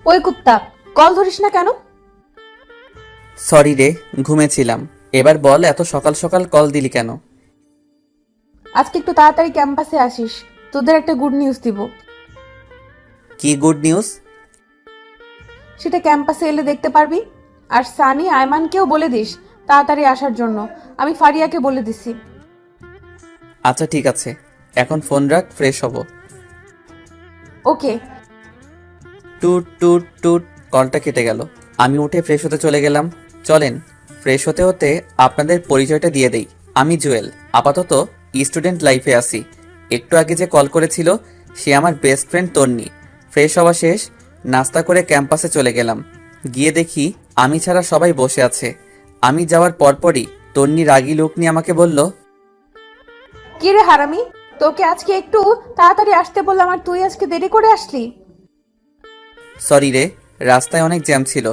ওই কুত্তা, কল ধরিস না কেন? সরি রে, ঘুমেছিলাম। এবার বল, এত সকাল সকাল কল দিলি কেন? আজকে একটু তাড়াতাড়ি ক্যাম্পাসে আসিস, তোদের একটা গুড নিউজ দিব। কি গুড নিউজ? সেটা ক্যাম্পাসে এলে দেখতে পারবি। আর সানি আয়মানকেও বলে দিস তাড়াতাড়ি আসার জন্য। আমি ফারিয়াকে বলে দিছি। আচ্ছা ঠিক আছে, এখন ফোন রাখ, ফ্রেশ হব। ওকে। টুট টুট টুট, কলটা কেটে গেল। আমি উঠে ফ্রেশ হতে চলে গেলাম। চলেন, ফ্রেশ হতে হতে আপনাদের পরিচয়টা দিয়ে দেই। আমি জুয়েল, আপাতত স্টুডেন্ট লাইফে আছি। একটু আগে যে কল করেছিল সে আমার বেস্ট ফ্রেন্ড তন্নি। ফ্রেশ হওয়া শেষ, নাস্তা করে ক্যাম্পাসে চলে গেলাম। গিয়ে দেখি আমি ছাড়া সবাই বসে আছে। আমি যাওয়ার পরপরই তন্নি রাগী লোক নিয়ে আমাকে বলল, কি রে হারামি, তোকে আজকে একটু তাড়াতাড়ি আসতে বললাম আর তুই আজকে দেরি করে আসলি। সরি রে, রাস্তায় অনেক জ্যাম ছিল।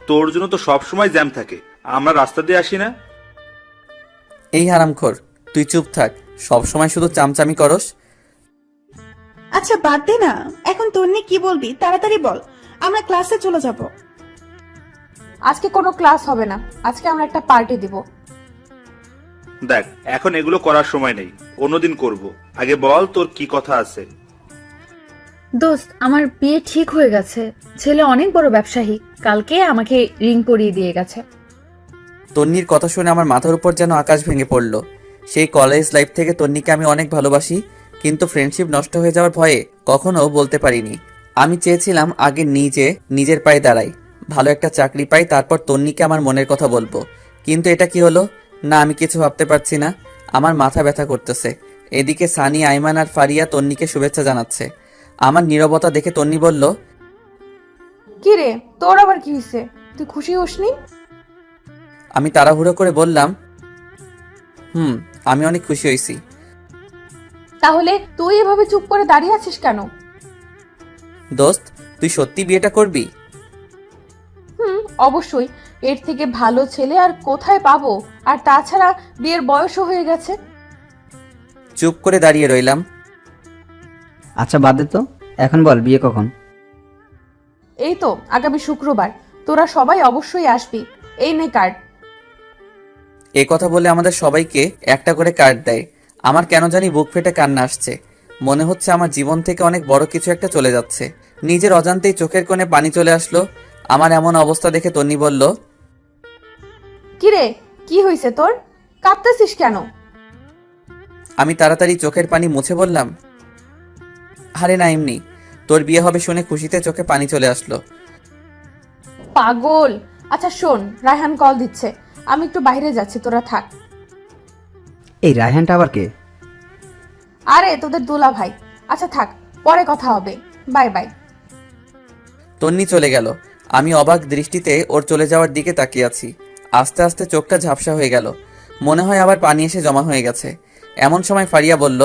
তোর জন্য তো সব সময় জ্যাম থাকে, আমরা রাস্তা দিয়ে আসি না। এই হারামখোর, তুই চুপ থাক, সব সময় শুধু চামচামি করস। আচ্ছা বাদ দে না, এখন তোর নিয়ে কি বলবি তাড়াতাড়ি বল, আমরা ক্লাসে চলে যাব। আজকে কোনো ক্লাস হবে না, আজকে আমরা একটা পার্টি দিব। দেখ, এখন এগুলো করার সময় নেই, অন্যদিন করব। আগে বল তোর কি কথা আছে। দোস্ত, আমার বিয়ে ঠিক হয়ে গেছে। ছেলে অনেক বড় ব্যবসায়ী, কালকে আমাকে রিং পরিয়ে দিয়ে গেছে। তন্নির কথা শুনে আমার মাথার উপর যেন আকাশ ভেঙে পড়ল। সেই কলেজ লাইফ থেকে তন্নিকে আমি অনেক ভালোবাসি, কিন্তু ফ্রেন্ডশিপ নষ্ট হয়ে যাওয়ার ভয়ে কখনো বলতে পারিনি। আমি চেয়েছিলাম আগে নিজের পায়ে দাঁড়াই, ভালো একটা চাকরি পাই, তারপর তন্নিকে আমার মনের কথা বলবো। কিন্তু এটা কি হলো? না, আমি কিছু ভাবতে পারছি না। আমার মাথা ব্যথা করতেছে। এদিকে সানি, আইমান আর ফারিয়া তন্নিকে শুভেচ্ছা জানাচ্ছে। আমার নীরবতা দেখে তন্নি বলল, কি রে, তোর আবার কি হয়েছে? তুই খুশি হসনি? আমি তাড়াহুড়ো করে বললাম, আমি অনেক খুশি হয়েছি। তাহলে তুই এভাবে চুপ করে দাঁড়িয়ে আছিস কেন? দোস্ত, তুই সত্যি বিয়েটা করবি? অবশ্যই, এর থেকে ভালো ছেলে আর কোথায় পাবো? আর তাছাড়া বিয়ের বয়সও হয়ে গেছে। চুপ করে দাঁড়িয়ে রইলাম। আচ্ছা বাদ দে তো, এখন বল বিয়ে কখন? এই তো আগামী শুক্রবার। তোরা সবাই অবশ্যই আসবি। এই নে কার্ড। এ কথা বলে আমাদের সবাইকে একটা করে কার্ড দেয়। আমার কেন জানি বুক ফেটে কান্না আসছে। মনে হচ্ছে আমার জীবন থেকে অনেক বড় কিছু একটা চলে যাচ্ছে। নিজের অজান্তেই চোখের কোণে পানি চলে আসলো। আমার এমন অবস্থা দেখে তন্নি বলল, কি রে, কি হয়েছে তোর? কাঁদতেছিস কেন? আমি তাড়াতাড়ি চোখের পানি মুছে বললাম, আরে না, এমনি। তোর বিয়ে হবে শুনে খুশিতে চোখে পানি চলে আসলো। পাগল। আচ্ছা শোন, রায়হান কল দিচ্ছে, আমি একটু বাইরে যাচ্ছি, তোরা থাক। এই রায়হানটা আবার কে? আরে তোদের দুলা ভাই। আচ্ছা থাক, পরে কথা হবে। Bye bye. তন্নি চলে গেল। আমি অবাক দৃষ্টিতে ওর চলে যাওয়ার দিকে তাকিয়ে আছি। আস্তে আস্তে চোখটা ঝাপসা হয়ে গেল। মনে হয় আবার পানি এসে জমা হয়ে গেছে। এমন সময় ফারিয়া বলল,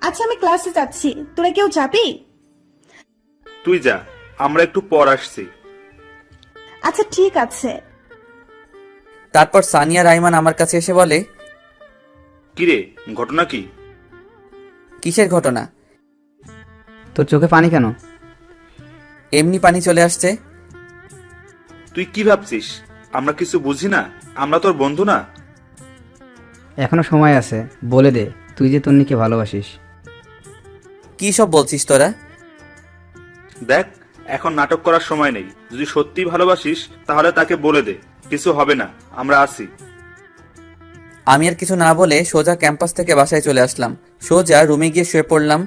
আচ্ছা আমি ক্লাসে যাচ্ছি, তোরা কেউ যাবি? তুই যা, আমরা একটু পর আসছি। আচ্ছা ঠিক আছে। তারপর সানিয়া রাইমান আমার কাছে এসে বলে, কিরে, ঘটনা কি? কিসের ঘটনা? তোর চোখে পানি কেন? এমনি পানি চলে আসছে। তুই কি ভাবছিস আমরা কিছু বুঝি না? আমরা তোর বন্ধু না? এখনো সময় আছে, বলে দে তুই যে তন্নিকে ভালোবাসিস। কি সব বলছিস তোরা? দেখ, এখন নাটক করার সময় নেই। যদি সত্যি ভালোবাসিস তাহলে তাকে বলে দে, কিছু হবে না, আমরা আসি। আমি আর কিছু না বলে সোজা ক্যাম্পাস থেকে বাসায় চলে আসলাম। সোজা রুমে গিয়ে শুয়ে পড়লাম।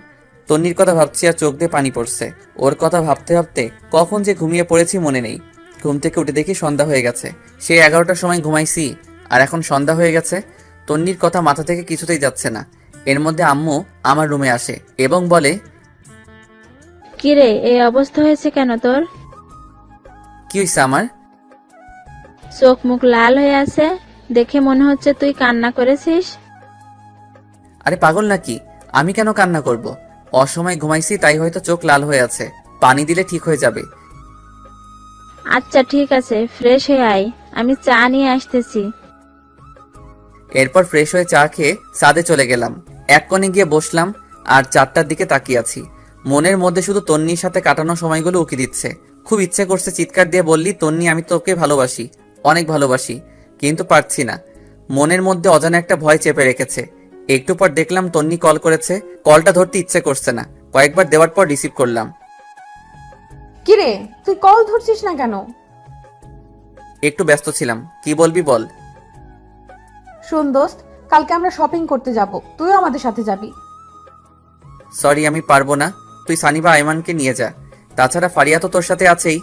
তন্নির কথা ভাবছি আর চোখ দিয়ে পানি পড়ছে। ওর কথা ভাবতে ভাবতে কখন যে ঘুমিয়ে পড়েছি মনে নেই। ঘুম থেকে উঠে দেখি সন্ধ্যা হয়ে গেছে। সে 11টার সময় ঘুমাইছি আর এখন সন্ধ্যা হয়ে গেছে। তন্নির কথা মাথা থেকে কিছুতেই যাচ্ছে না। এর মধ্যে আম্মু আমার রুমে আসে এবং বলে, কিরে, এই অবস্থা হয়েছে কেন তোর? কি হয়েছে আমার? চোখ মুখ লাল হয়ে আছে, দেখে মনে হচ্ছে তুই কান্না করেছিস। আরে পাগল নাকি? আমি কেন কান্না করব? অসময় ঘুমাইছি তাই হয়তো চোখ লাল হয়ে আছে। পানি দিলে ঠিক হয়ে যাবে। আচ্ছা ঠিক আছে, ফ্রেশ হয়ে আয়, আমি চা নিয়ে আসতেছি। এরপর ফ্রেশ হয়ে চা খেয়ে ছাদে চলে গেলাম। এক কোণে গিয়ে বসলাম আর 4টার দিকে তাকিয়ে আছি। মনের মধ্যে শুধু তন্নির সাথে কাটানো সময়গুলো উকি দিচ্ছে। খুব ইচ্ছে করছে চিৎকার দিয়ে বললি, তন্নি আমি তোকে ভালোবাসি, অনেক ভালোবাসি, কিন্তু পারছি না। মনের মধ্যে অজানা একটা ভয় চেপে রেখেছে। একটু পর দেখলাম তন্নি কল করেছে। কলটা ধরতে ইচ্ছে করছে না, কয়েকবার দেওয়ার পর রিসিভ করলাম। কিরে, তুই কল ধরছিস না কেন? একটু ব্যস্ত ছিলাম, কি বলবি বল। শোন দোস্ত, কালকে আমরা শপিং করতে যাব, তুইও আমাদের সাথে যাবি। সরি, আমি পারবো না। তুই সানি বা আইমানকে নিয়ে যা, তাছাড়া ফারিয়া তো তোর সাথে আছেই।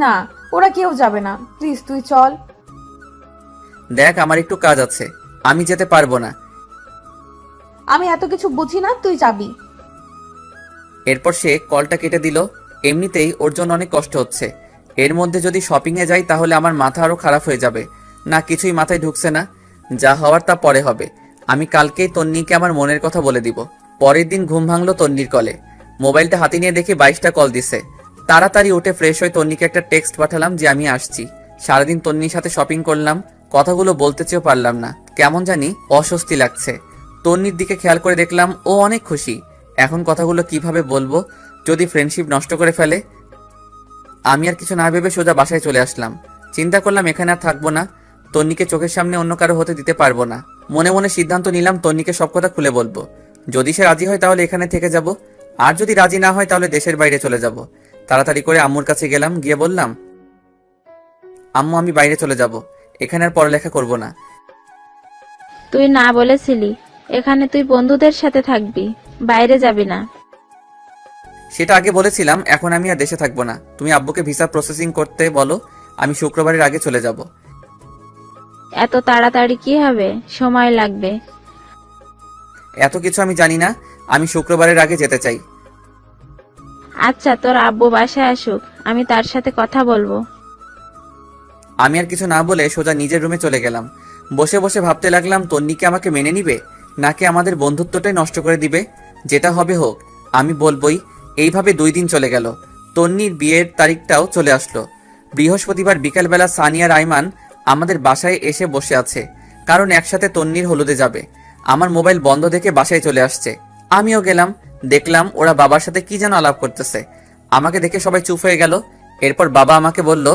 না, ওরা কেউ যাবে না, প্লিজ তুই চল। দেখ, আমার একটু কাজ আছে, আমি যেতে পারবো না। আমি এত কিছু বুঝি না, তুই যাবি। এরপর সে কলটা কেটে দিল। এমনিতেই ওর জন্য অনেক কষ্ট হচ্ছে, এর মধ্যে যদি শপিংয়ে যাই তাহলে আমার মাথা আরো খারাপ হয়ে যাবে। না, কিছুই মাথায় ঢুকছে না। যা হওয়ার তা পরে হবে। আমি কালকেই তন্নিকে আমার মনের কথা বলে দিব। পরের দিন ঘুম ভাঙলো তন্নির কলে। মোবাইলটা হাতে নিয়ে দেখি 22টা কল দিছে। তাড়াতাড়ি উঠে ফ্রেশ হয়ে তন্নিকে একটা টেক্সট পাঠালাম যে আমি আসছি। সারাদিন তন্নির সাথে শপিং করলাম, কথাগুলো বলতে চেয়েও পারলাম না, কেমন জানি অস্বস্তি লাগছে। তন্নির দিকে খেয়াল করে দেখলাম ও অনেক খুশি। এখন কথাগুলো কিভাবে বলবো, যদি ফ্রেন্ডশিপ নষ্ট করে ফেলে। আমি আর কিছু না ভেবে সোজা বাসায় চলে আসলাম। চিন্তা করলাম এখানে আর থাকবো না, তন্নিকে চোখের সামনে অন্য কারো হতে দিতে পারবো না। মনে মনে সিদ্ধান্ত নিলাম তন্নিকে সব কথা খুলে বলবো। যদি সে রাজি হয় তাহলে এখানে থেকে যাব, আর যদি রাজি না হয় তাহলে দেশের বাইরে চলে যাব। তাড়াতাড়ি করে আম্মুর কাছে গেলাম, গিয়ে বললাম, আম্মু আমি বাইরে চলে যাব, এখানে আর পড়ালেখা করব না। তুই না বলেছিলি এখানে তুই বন্ধুদের সাথে থাকবি, বাইরে যাবি না? সেটা আগে বলেছিলাম, এখন আমি আর দেশে থাকবো না। তুমি আব্বুকে ভিসা প্রসেসিং করতে বলো, আমি শুক্রবারের আগে চলে যাব। এত তাড়াতাড়ি কি হবে, সময় লাগবে। এত কিছু আমি জানি না, আমি শুক্রবারের আগে যেতে চাই। আচ্ছা, তোর আব্বু বাসায় আসুক, আমি তার সাথে কথা বলবো। আমি আর কিছু না বলে সোজা নিজের রুমে চলে গেলাম। বসে বসে ভাবতে লাগলাম তন্নিকে আমাকে মেনে নিবে, নাকি আমাদের বন্ধুত্বটাই নষ্ট করে দিবে। যেটা হবে হোক, আমি বলবই। এইভাবে 2 দিন চলে গেল। তন্নির বিয়ের তারিখটাও চলে আসলো। বৃহস্পতিবার বিকালবেলা সানি আর আইমান আমাদের বাসায় এসে বসে আছে, কারণ একসাথে তন্নির হলুদে যাবে। আমার মোবাইল বন্ধ দেখে বাসায় চলে আসছে। আমিও গেলাম, দেখলাম ওরা বাবার সাথে কি যেন আলাপ করতেছে। আমাকে দেখে সবাই চুপ হয়ে গেল। এরপর বাবা আমাকে বলল,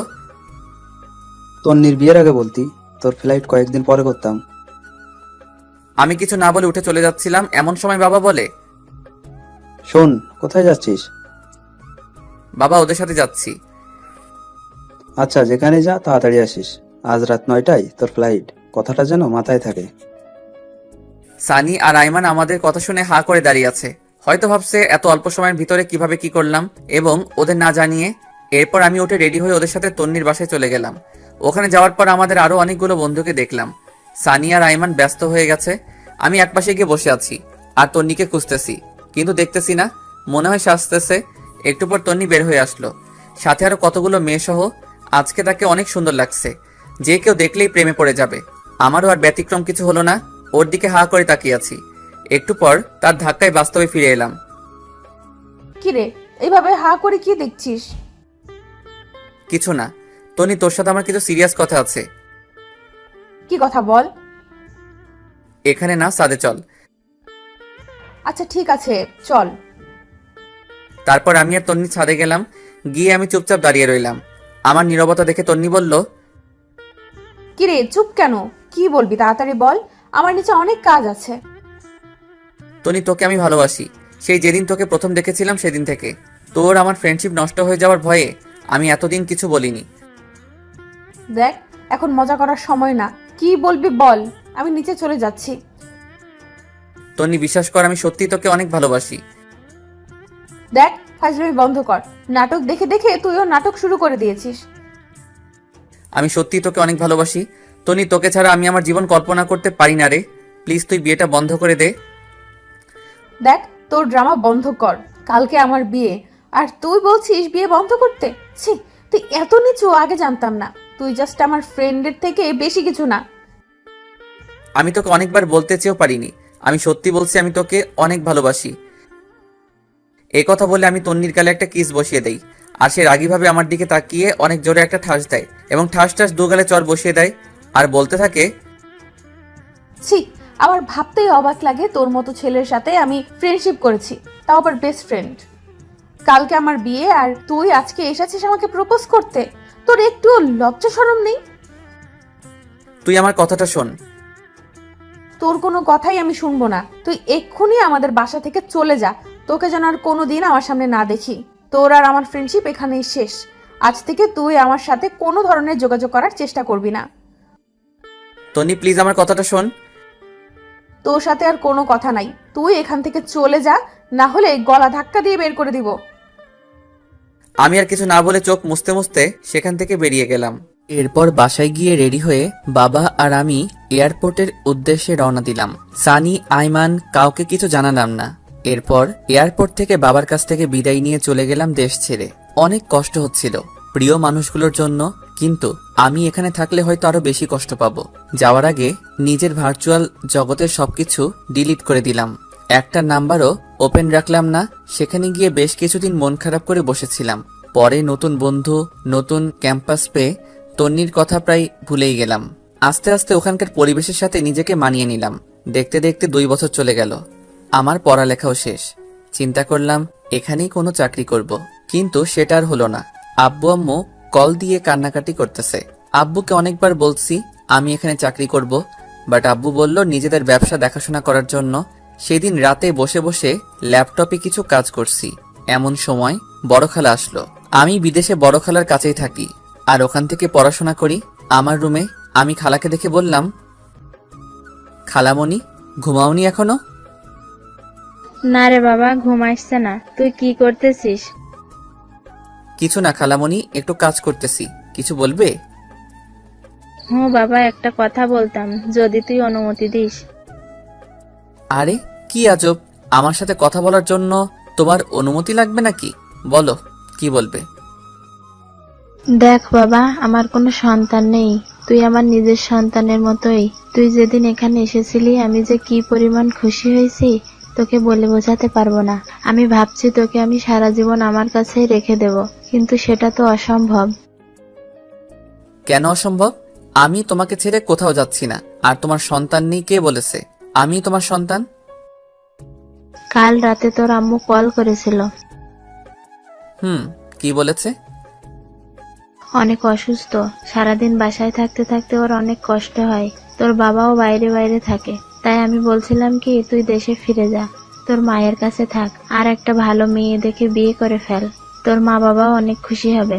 তন্নির বিয়ের আগে বলতি, তোর ফ্লাইট কয়েকদিন পরে করতাম। আমি কিছু না বলে উঠে চলে যাচ্ছিলাম, এমন সময় বাবা বলে, শোন, কোথায় যাচ্ছিস? বাবা ওদের সাথে যাচ্ছি। আচ্ছা, যেখানে যা তাড়াতাড়ি আসিস। আজ রাত 9টায় তোর ফ্লাইট, কথাটা যেন মাথায় থাকে। সানি আর আইমান আমাদের কথা শুনে হা করে দাঁড়িয়ে আছে। হয়তো ভাবছে এত অল্প সময়ের ভিতরে কিভাবে কি করলাম, এবং ওদের না জানিয়ে। এরপর আমি উঠে রেডি হয়ে ওদের সাথে তন্নির বাসায় চলে গেলাম। ওখানে যাওয়ার পর আমাদের আরো অনেকগুলো বন্ধুকে দেখলাম। সানি আর আইমান ব্যস্ত হয়ে গেছে, আমি একপাশে গিয়ে বসে আছি আর তন্নিকে খুঁজতেছি, কিন্তু দেখতেছি না। মনে হয় সাজতেছে। একটু পর তন্নি বের হয়ে আসলো, সাথে আরো কতগুলো মেয়ে সহ। আজকে তাকে অনেক সুন্দর লাগছে, যে কেউ দেখলেই প্রেমে পড়ে যাবে। আমারও আর ব্যতিক্রম কিছু হলো না, ওর দিকে হা করে তাকিয়ে আছি। একটু পর তার ধাক্কায় বাস্তবে ফিরে এলাম। কিরে, এইভাবে হা করে কি দেখছিস? কিছু না তনি, তোর সাথে আমার কিছু সিরিয়াস কথা আছে। কি কথা বল। এখানে না, সাদে চল। আচ্ছা ঠিক আছে, চল। তারপর আমি আর তন্নি ছাদে গেলাম। গিয়ে আমি চুপচাপ দাঁড়িয়ে রইলাম। আমার নীরবতা দেখে তন্নি বলল, কিরে চুপ কেন, কি বলবি তাড়াতাড়ি বল, আমার নিচে অনেক কাজ আছে। তনি তোকে আমি ভালোবাসি, সেই যেদিন তোকে প্রথম দেখেছিলাম সেদিন থেকে। তোর আমার ফ্রেন্ডশিপ নষ্ট হয়ে যাওয়ার ভয়ে আমি এতদিন কিছু বলিনি। দেখ, এখন মজা করার সময় না, কি বলবি বল, আমি নিচে চলে যাচ্ছি। তনি বিশ্বাস কর, আমি সত্যি তোকে অনেক ভালোবাসি। দেখ, ফাজলামি বন্ধ কর, নাটক দেখে দেখে তুইও নাটক শুরু করে দিয়েছিস। আমি সত্যি তোকে অনেক ভালোবাসি তনি, তোকে ছাড়া আমি আমার জীবন কল্পনা করতে পারি না রে। প্লিজ তুই বিয়েটা বন্ধ করে দে। দেখ, তোর ড্রামা বন্ধ কর, কালকে আমার বিয়ে, আর তুই বলছিস বিয়ে বন্ধ করতে? ছি, তুই এত নিচু আগে জানতাম না। তুই জাস্ট আমার ফ্রেন্ডের থেকে বেশি কিছু না। আমি তোকে অনেকবার বলতে চেয়েও পারিনি, আমি সত্যি বলছি, আমি তোকে অনেক ভালোবাসি। এই কথা বলে আমি তন্নির গালে একটা কিস বসিয়ে দেই, আর সে রাগীভাবে আমার দিকে তাকিয়ে অনেক জোরে একটা ঠাস দেয়, এবং ঠাস ঠাস 2 গালে চর বসিয়ে দেয়, আর বলতে থাকে, ছি, আমার ভাবতেই অবাক লাগে তোর মতো ছেলের সাথে আমি ফ্রেন্ডশিপ করেছি, তাও আবার বেস্ট ফ্রেন্ড। কালকে আমার বিয়ে আর তুই আজকে এসেছিস আমাকে প্রপোজ করতে। তোর একটু লজ্জা শরম নেই? তুই আমার কথাটা শোন। তোর কোনো কথাই আমি শুনবো না। তুই এক্ষুনি আমাদের বাসা থেকে চলে যা। তোকে যেন আর কোনোদিন আমার সামনে না দেখি। তোর আর আমার ফ্রেন্ডশিপ এখানেই শেষ। আজ থেকে তুই আমার সাথে কোনো ধরনের যোগাযোগ করার চেষ্টা করবি না। তন্নি প্লিজ আমার কথাটা শোন। তোর সাথে আর কোনো কথা নাই। তুই এখান থেকে চলে যা, না হলে গলা ধাক্কা দিয়ে বের করে দিব। আমি আর কিছু না বলে চোখ মুছতে মুছতে সেখান থেকে বেরিয়ে গেলাম। এরপর বাসায় গিয়ে রেডি হয়ে বাবা আর আমি এয়ারপোর্টের উদ্দেশ্যে রওনা দিলাম। সানি, আইমান কাউকে কিছু জানালাম না। এরপর এয়ারপোর্ট থেকে বাবার কাছ থেকে বিদায় নিয়ে চলে গেলাম দেশ ছেড়ে। অনেক কষ্ট হচ্ছিল প্রিয় মানুষগুলোর জন্য, কিন্তু আমি এখানে থাকলে হয়তো আরো বেশি কষ্ট পাবো। যাওয়ার আগে নিজের ভার্চুয়াল জগতের সবকিছু ডিলিট করে দিলাম। একটা নাম্বারও ওপেন রাখলাম না। সেখানে গিয়ে বেশ কিছুদিন মন খারাপ করে বসেছিলাম। পরে নতুন বন্ধু, নতুন ক্যাম্পাস পেয়ে তন্নির কথা প্রায় ভুলেই গেলাম। আস্তে আস্তে ওখানকার পরিবেশের সাথে নিজেকে মানিয়ে নিলাম। দেখতে দেখতে 2 বছর চলে গেল। আমার পড়ালেখাও শেষ। চিন্তা করলাম এখানেই কোনো চাকরি করব, কিন্তু সেটা আর হলো না। আব্বু আম্মু কল দিয়ে কান্নাকাটি করতেছে। আব্বুকে অনেকবার বলছি আমি এখানে চাকরি করব, বাট আব্বু বলল নিজেদের ব্যবসা দেখাশোনা করার জন্য। সেদিন রাতে বসে বসে ল্যাপটপে কিছু কাজ করছি, এমন সময় বড় খালা আসলো। আমি বিদেশে বড় খালার কাছেই থাকি আর ওখান থেকে পড়াশোনা করি। আমার রুমে আমি খালাকে দেখে বললাম, খালামণি ঘুমাওনি এখনো? না রে বাবা, ঘুম আসছে না। তুই কি করতেছিস? কিছু না খালামণি, একটু কাজ করতেছি। কিছু বলবে? হুঁ বাবা, একটা কথা বলতাম, যদি তুই অনুমতি দিস। আরে কি আজব, আমার সাথে কথা বলার জন্য তোমার অনুমতি লাগবে নাকি? বলো কি বলবে। দেখ বাবা, আমার কোনো সন্তান নেই। তুই আমার নিজের সন্তানের মতোই। তুই যেদিন এখানে এসেছিলি আমি যে কি পরিমাণ খুশি হয়েছি তোকে বলে বোঝাতে পারবো না। আমি ভাবছি তোকে আমি সারা জীবন আমার কাছেই রেখে দেব, কিন্তু সেটা তো অসম্ভব। কেন অসম্ভব? আমি তোমাকে ছেড়ে কোথাও যাচ্ছি না। আর তোমার সন্তান নেই কে বলেছে? আমি তোমার সন্তান। কাল রাতে তোর আম্মু কল করেছিল। কি বলেছে? অনেক অসুস্থ, সারাদিন বাসায় থাকতে থাকতে ওর অনেক কষ্ট হয়। তোর বাবাও বাইরে বাইরে থাকে, তাই আমি বলছিলাম কি তুই দেশে ফিরে যা, তোর মায়ের কাছে থাক, আর একটা ভালো মেয়ে দেখে বিয়ে করে ফেল। তোর মা বাবাও অনেক খুশি হবে।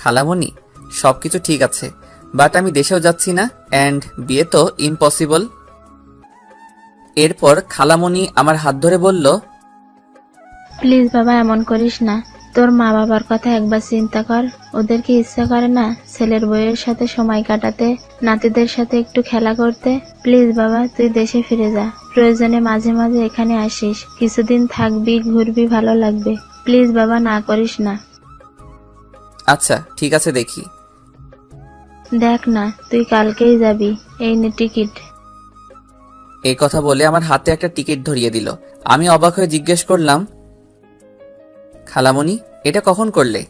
খালামণি সবকিছু ঠিক আছে, বাট আমি দেশেও যাচ্ছি না, অ্যান্ড বিয়ে তো ইম্পসিবল। এরপর খালামণি আমার হাত ধরে বলল, প্লিজ বাবা, এমন করিস না। তোর মা বাবার কথা একবার চিন্তা কর। ওদের কি ইচ্ছা করে না ছেলের বউয়ের সাথে সময় কাটাতে, নাতিদের সাথে একটু খেলা করতে? প্লিজ বাবা, তুই দেশে ফিরে যা। প্রয়োজনে মাঝে মাঝে এখানে আসিস, কিছুদিন থাকবি, ঘুরবি, ভালো লাগবে। প্লিজ বাবা, না করিস না। আচ্ছা ঠিক আছে দেখি। দেখ না, তুই কালকেই যাবি, এই নে টিকিট। এই কথা বলে আমার হাতে একটা টিকিট ধরিয়ে দিল। আমি অবাক হয়ে জিজ্ঞেস করলাম, খালামণি এটা কখন করলে?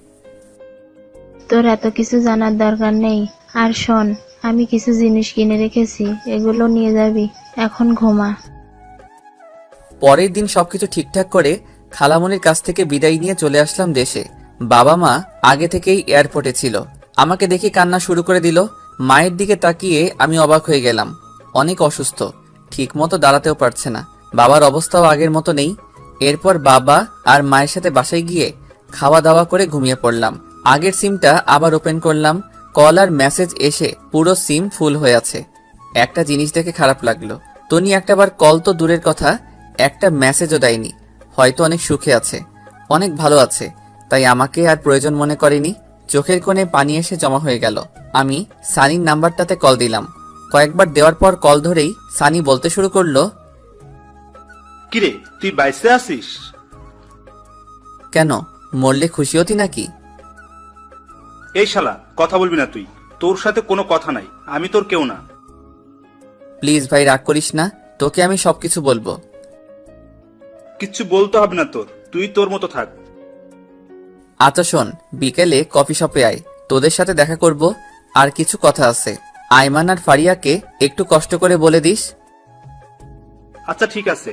তোর এত কিছু জানার দরকার নেই। আর শোন, আমি কিছু জিনিস কিনে রেখেছি, এগুলো নিয়ে যাবি। এখন ঘুমা। পরের দিন সবকিছু ঠিকঠাক করে খালামণির কাছ থেকে বিদায় নিয়ে চলে আসলাম দেশে। বাবা মা আগে থেকেই এয়ারপোর্টে ছিল। আমাকে দেখে কান্না শুরু করে দিল। মায়ের দিকে তাকিয়ে আমি অবাক হয়ে গেলাম। অনেক অসুস্থ, ঠিক মতো দাঁড়াতেও পারছে না। বাবার অবস্থাও আগের মতো নেই। এরপর বাবা আর মায়ের সাথে বাসায় গিয়ে খাওয়া দাওয়া করে ঘুমিয়ে পড়লাম। আগের সিমটা আবার ওপেন করলাম। কল আর মেসেজ এসে পুরো সিম ফুল হয়ে আছে। একটা জিনিস দেখে খারাপ লাগলো, তনি একটাবার কল তো দূরের কথা, একটা মেসেজও দেয়নি। হয়তো অনেক সুখে আছে, অনেক ভালো আছে, তাই আমাকে আর প্রয়োজন মনে করেনি। চোখের কোণে পানি এসে জমা হয়ে গেল। আমি সানির নাম্বারটাতে কল দিলাম। কয়েকবার দেওয়ার পর কল ধরেই সানি বলতে শুরু করলো, কিরে তুই বাইসে আসিস? কেন মরলে খুশি হতি নাকি? এই শালা, কথা বলবি না তুই। তোর সাথে কোনো কথা নাই, আমি তোর কেউ না। প্লিজ ভাই রাগ করিস না, তোকে আমি সবকিছু বলবো। কিচ্ছু বলতে হবে না তোর, তুই তোর মতো থাক। আচ্ছা শোন, বিকেলে কফি শপে আয়, তোদের সাথে দেখা করব, আর কিছু কথা আছে। আইমান আর ফারিয়াকে একটু কষ্ট করে বলে দিস। আচ্ছা ঠিক আছে।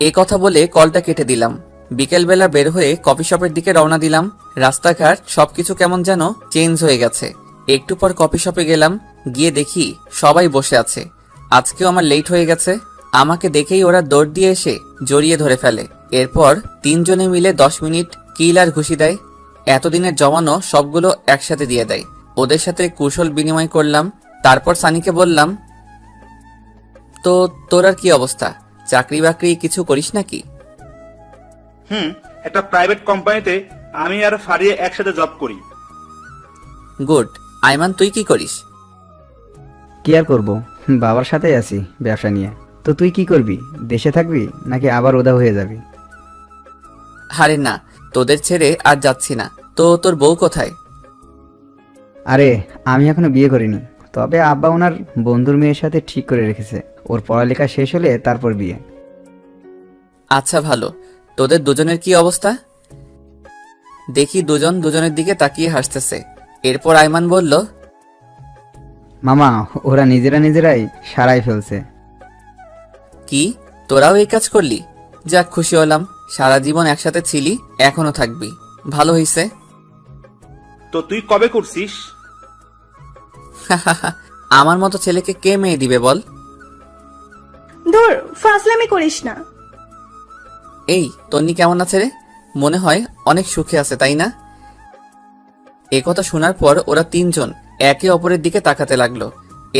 এই কথা বলে কলটা কেটে দিলাম। বিকেলবেলা বের হয়ে কফি শপের দিকে রওনা দিলাম। রাস্তাঘাট সবকিছু কেমন যেন চেঞ্জ হয়ে গেছে। একটু পর কফি শপে গেলাম, গিয়ে দেখি সবাই বসে আছে। আজকেও আমার লেট হয়ে গেছে। আমাকে দেখেই ওরা দৌড় দিয়ে এসে জড়িয়ে ধরে ফেলে। এরপর তিনজনে মিলে 10 মিনিট কিল আর ঘুষি দেয়। এতদিনের জমানো সবগুলো একসাথে দিয়ে দেয়। ওদের সাথে কুশল বিনিময় করলাম। তারপর সানিকে বললাম, তো তোর আর কি অবস্থা? চাকরি বাকরি কিছু করিস নাকি? একটা প্রাইভেট কোম্পানিতে আমি আর ফারিয়া একসাথে জব করি। গুড। আইমান তুই কি করিস? কি আর করবো, বাবার সাথেই আছি ব্যবসা নিয়ে। তো তুই কি করবি? দেশে থাকবি নাকি আবার ওদা হয়ে যাবি? আরে না, তোদের ছেড়ে আর যাচ্ছি না। তো তোর বউ কোথায়? আরে আমি এখনো বিয়ে করিনি, তবে আব্বা ওনার বন্ধুর মেয়ের সাথে ঠিক করে রেখেছে। ওর পড়ালেখা শেষ হলে তারপর বিয়ে। আচ্ছা ভালো। তোদের দুজনের কি অবস্থা? দেখি দুজন দুজনের দিকে তাকিয়ে হাসতেছে। এরপর আইমান বলল, মামা ওরা নিজেরাই সারাই ফেলছে। কি তোরাও এই কাজ করলি? যাক, খুশি হলাম। সারা জীবন একসাথে ছিলি, এখনো থাকবি, ভালো হইছে। তো তুই কবে করছিস? আমার মতো ছেলেকে কে মেয়ে দিবে বল? ধুর, ফাজলামি করিস না। এই তন্নি কেমন আছে রে? মনে হয় অনেক সুখে আছে, তাই না? এ কথা শোনার পর ওরা তিনজন একে অপরের দিকে তাকাতে লাগলো।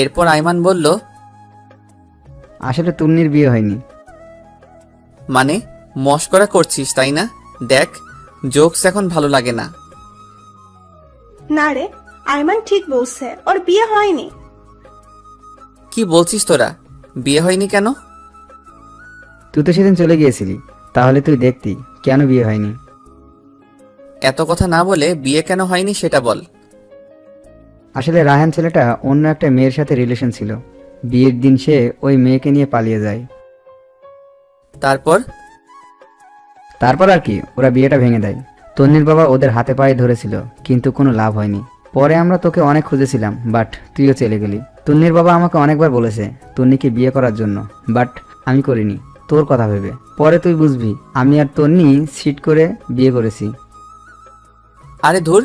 এরপর আইমান বলল, আসলে তন্নির বিয়ে হয়নি। মানে মস্করা করছিস তাই না? দেখ, জোকস এখন ভালো লাগে না। না রে, আইমান ঠিক বলছে, ওর বিয়ে হয়নি। কি বলছিস তোরা? বিয়ে হয়নি কেন? তুই তো সেদিন চলে গিয়েছিলি, তাহলে তুই দেখতি কেন বিয়ে হয়নি। এত কথা না বলে বিয়ে কেন হয়নি সেটা বল। আসলে রায়হান ছেলেটা অন্য একটা মেয়ের সাথে রিলেশন ছিল। বিয়ের দিন সে ওই মেয়েকে নিয়ে পালিয়ে যায়। তারপর? তারপর আর কি, ওরা বিয়েটা ভেঙে দেয়। তন্নির বাবা ওদের হাতে পায়ে ধরেছিল, কিন্তু কোনো লাভ হয়নি। পরে আমরা তোকে অনেক খুঁজেছিলাম, বাট তুইও চলে গেলি। তন্নির বাবা আমাকে অনেকবার বলেছে তন্নিকে বিয়ে করার জন্য, বাট আমি করিনি তোর কথা ভেবে। পরে তুই বুঝবি আমি আর তন্নি সিট করে বিয়ে করেছি। আরে ধুর,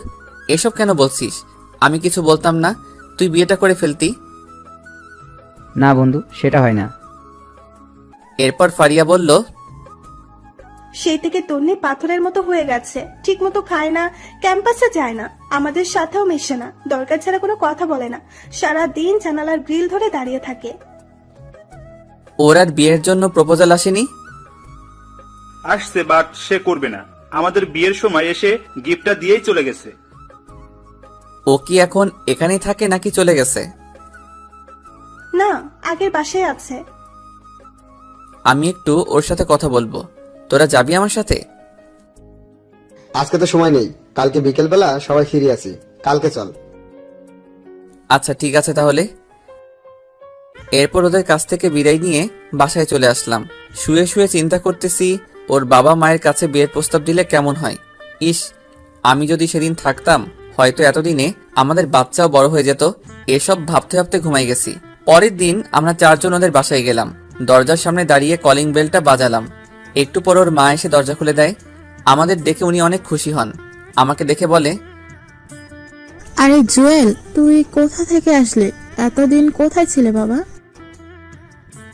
এসব কেন বলছিস? আমি কিছু বলতাম না, তুই বিয়েটা করে ফেলতি। না বন্ধু, সেটা হয় না। এরপর ফারিয়া বলল, সেই থেকে তন্নি পাথরের মতো হয়ে গেছে। ঠিক মতো খায় না, ক্যাম্পাসে যায় না, আমাদের সাথেও মেশে না, দরকার ছাড়া কোনো কথা বলে না, সারা দিন জানালার গ্রিল ধরে দাঁড়িয়ে থাকে। ওর আর বিয়ের জন্য প্রপোজাল আসেনি? আসছে, বাট সে করবে না। আমাদের বিয়ের সময় এসে গিফটটা দিয়েই চলে গেছে। ও কি এখন এখানেই থাকে নাকি চলে গেছে? না, আগের বাসায় আছে। আমি একটু ওর সাথে কথা বলবো। তোরা যাবি আমার সাথে? আজকে তো সময় নেই, কালকে বিকেলবেলা সবাই ফিরে আসি, কালকে চল। আচ্ছা ঠিক আছে তাহলে। এরপর ওদের কাছ থেকে বিদায় নিয়ে বাসায় চলে আসলাম। শুয়ে শুয়ে চিন্তা করতেছি ওর বাবা মায়ের কাছে বিয়ের প্রস্তাব দিলে কেমন হয়। ইস, আমি যদি সেদিন থাকতাম হয়তো এতদিনে আমাদের বাচ্চাও বড় হয়ে যেত। এসব ভাবতে ভাবতে ঘুমাই গেছি। পরের দিন আমরা চারজন ওদের বাসায় গেলাম। দরজার সামনে দাঁড়িয়ে কলিং বেলটা বাজালাম। একটু পর ওর মা এসে দরজা খুলে দেয়। আমাদের দেখে উনি অনেক খুশি হন। আমাকে দেখে বলে, আরে জুয়েল, তুই কোথা থেকে আসলে? এতদিন কোথায় ছিলে বাবা?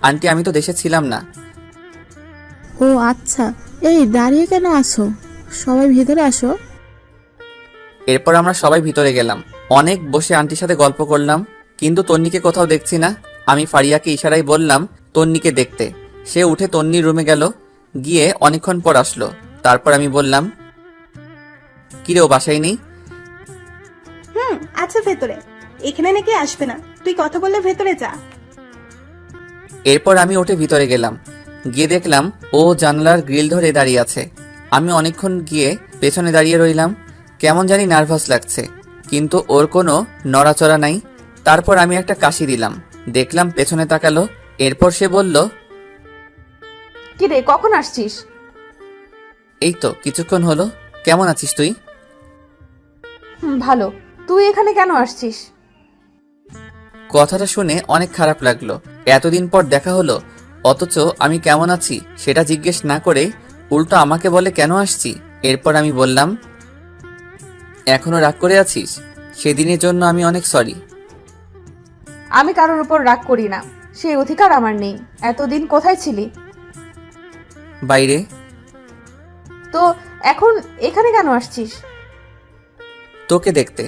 আন্টি আমি তো দেশে ছিলাম না। ও আচ্ছা, এই দাঁড়িয়ে কেন আসো? সবাই ভিতরে আসো। এরপর আমরা সবাই ভিতরে গেলাম। অনেক বসে আন্টির সাথে গল্প করলাম, কিন্তু তন্নিকে কোথাও দেখছি না। আমি ফারিয়াকে ইশারায় বললাম তন্নিকে দেখতে। সে উঠে তন্নির রুমে গেল, গিয়ে অনেকক্ষণ পর আসলো। তারপর আমি বললাম, কিরে ও বাসায় নেই? আচ্ছা ভেতরে, এখানে নাকি আসবে না, তুই কথা বললে ভেতরে যা। এরপর আমি উঠে ভিতরে গেলাম, গিয়ে দেখলাম ও জানলার গ্রিল ধরে দাঁড়িয়ে আছে। আমি অনেকক্ষণ গিয়ে পেছনে দাঁড়িয়ে রইলাম। কেমন জানি নার্ভাস লাগছে, কিন্তু ওর কোনো নড়াচড়া নাই। তারপর আমি একটা কাশি দিলাম, দেখলাম পেছনে তাকালো। এরপর সে বলল, কি রে, কখন আসছিস? এই তো কিছুক্ষণ হলো। কেমন আছিস তুই? ভালো। তুই এখানে কেন আসছিস? কথাটা শুনে অনেক খারাপ লাগলো। এতদিন পর দেখা হলো, অথচ আমি কেমন আছি সেটা জিজ্ঞেস না করে উল্টো আমাকে বলে কেন আসছি। এরপর আমি বললাম, এখনো রাগ করে আছিস? সেদিনের জন্য আমি অনেক সরি। আমি কারোর উপর রাগ করি না, সেই অধিকার আমার নেই। এতদিন কোথায় ছিলি? বাইরে। তো এখন এখানে কেন আসছিস? তোকে দেখতে।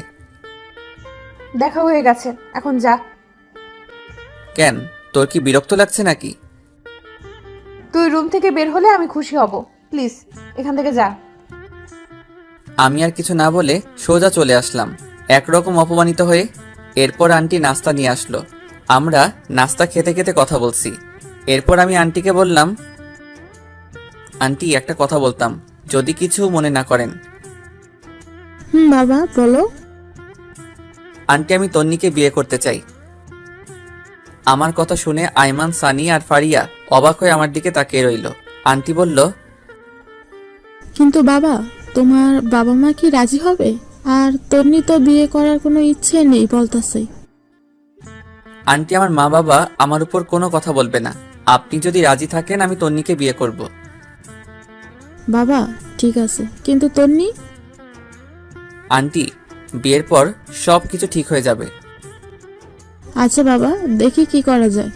দেখা হয়ে গেছে, এখন যা। কেন, তোর কি বিরক্ত লাগছে নাকি? তুই রুম থেকে বের হলে আমি খুশি হব। প্লিজ এখান থেকে যা। আমি আর কিছু না বলে সোজা চলে আসলাম, একরকম অপমানিত হয়ে। এরপর আন্টি নাস্তা নিয়ে আসলো। আমরা নাস্তা খেতে খেতে কথা বলছি। এরপর আমি আন্টিকে বললাম, আন্টি একটা কথা বলতাম, যদি কিছু মনে না করেন। বাবা বলো। আন্টি, আমি তন্নিকে বিয়ে করতে চাই। আমার কথা শুনে আইমান, সানি আর ফারিয়া অবাক হয়ে আমার দিকে তাকিয়ে রইল। আন্টি বলল, কিন্তু বাবা, তোমার বাবা মা কি রাজি হবে? আর তন্নি তো বিয়ে করার কোনো ইচ্ছে নেই বলতাছে। আন্টি, আমার মা বাবা আমার উপর কোনো কথা বলবে না। আপনি যদি রাজি থাকেন আমি তন্নিকে বিয়ে করব। বাবা ঠিক আছে, কিন্তু তন্নি? আন্টি, বিয়ের পর সব কিছু ঠিক হয়ে যাবে। আচ্ছা বাবা, দেখি কি করা যায়।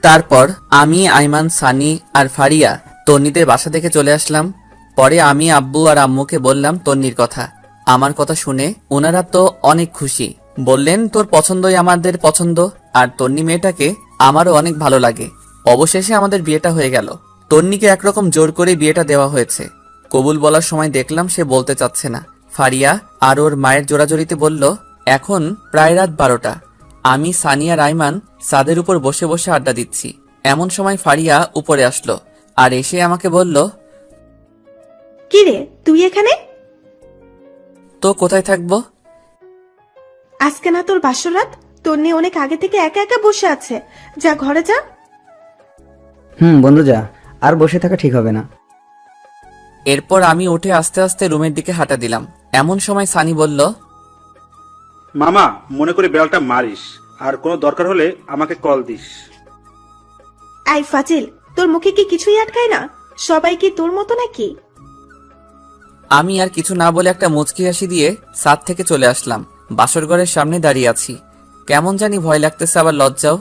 তারপর আমি, আইমান, সানি আর ফারিয়া তন্নিদের বাসা থেকে চলে আসলাম। পরে আমি আব্বু আর আম্মুকে বললাম তন্নির কথা। আমার কথা শুনে ওনারা তো অনেক খুশি। বললেন, তোর পছন্দই আমাদের পছন্দ, আর তন্নি মেয়েটাকে আমারও অনেক ভালো লাগে। অবশেষে আমাদের বিয়েটা হয়ে গেল। তন্নিকে একরকম জোর করে বিয়েটা দেওয়া হয়েছে। কবুল বলার সময় দেখলাম সে বলতে চাচ্ছে না। ফারিয়া আর ওর মায়ের জোরাজোরিতে বলল, এখন প্রায় রাত 12টা। আমি, সানি আর আইমান ছাদের উপর বসে বসে আড্ডা দিচ্ছি। এমন সময় ফারিয়া উপরে আসলো আর এসে আমাকে বলল, কি রে তুই এখানে? তো কোথায় থাকবো? আজকে না তোর বাসরাত? তন্নি অনেক আগে থেকে একা একা বসে আছে, যা ঘরে যা। বন্ধু যা, আর বসে থাকা ঠিক হবে না। এরপর আমি উঠে আস্তে আস্তে রুমের দিকে হাঁটা দিলাম। এমন সময় সানি বলল, মামা, মনে করে বেড়ালটা মারিস, আর কোনো দরকার হলে আমাকে কল দিস। আই ফাজিল, তোর মুখে কি কিছুই আটকায় না? সবাই কি তোর মতো নাকি? আমি আর কিছু না বলে একটা মুচকি হাসি দিয়ে ছাদ থেকে চলে আসলাম। বাসর ঘরের সামনে দাঁড়িয়ে আছি। কেমন জানি ভয় লাগতেছে, আবার লজ্জাও।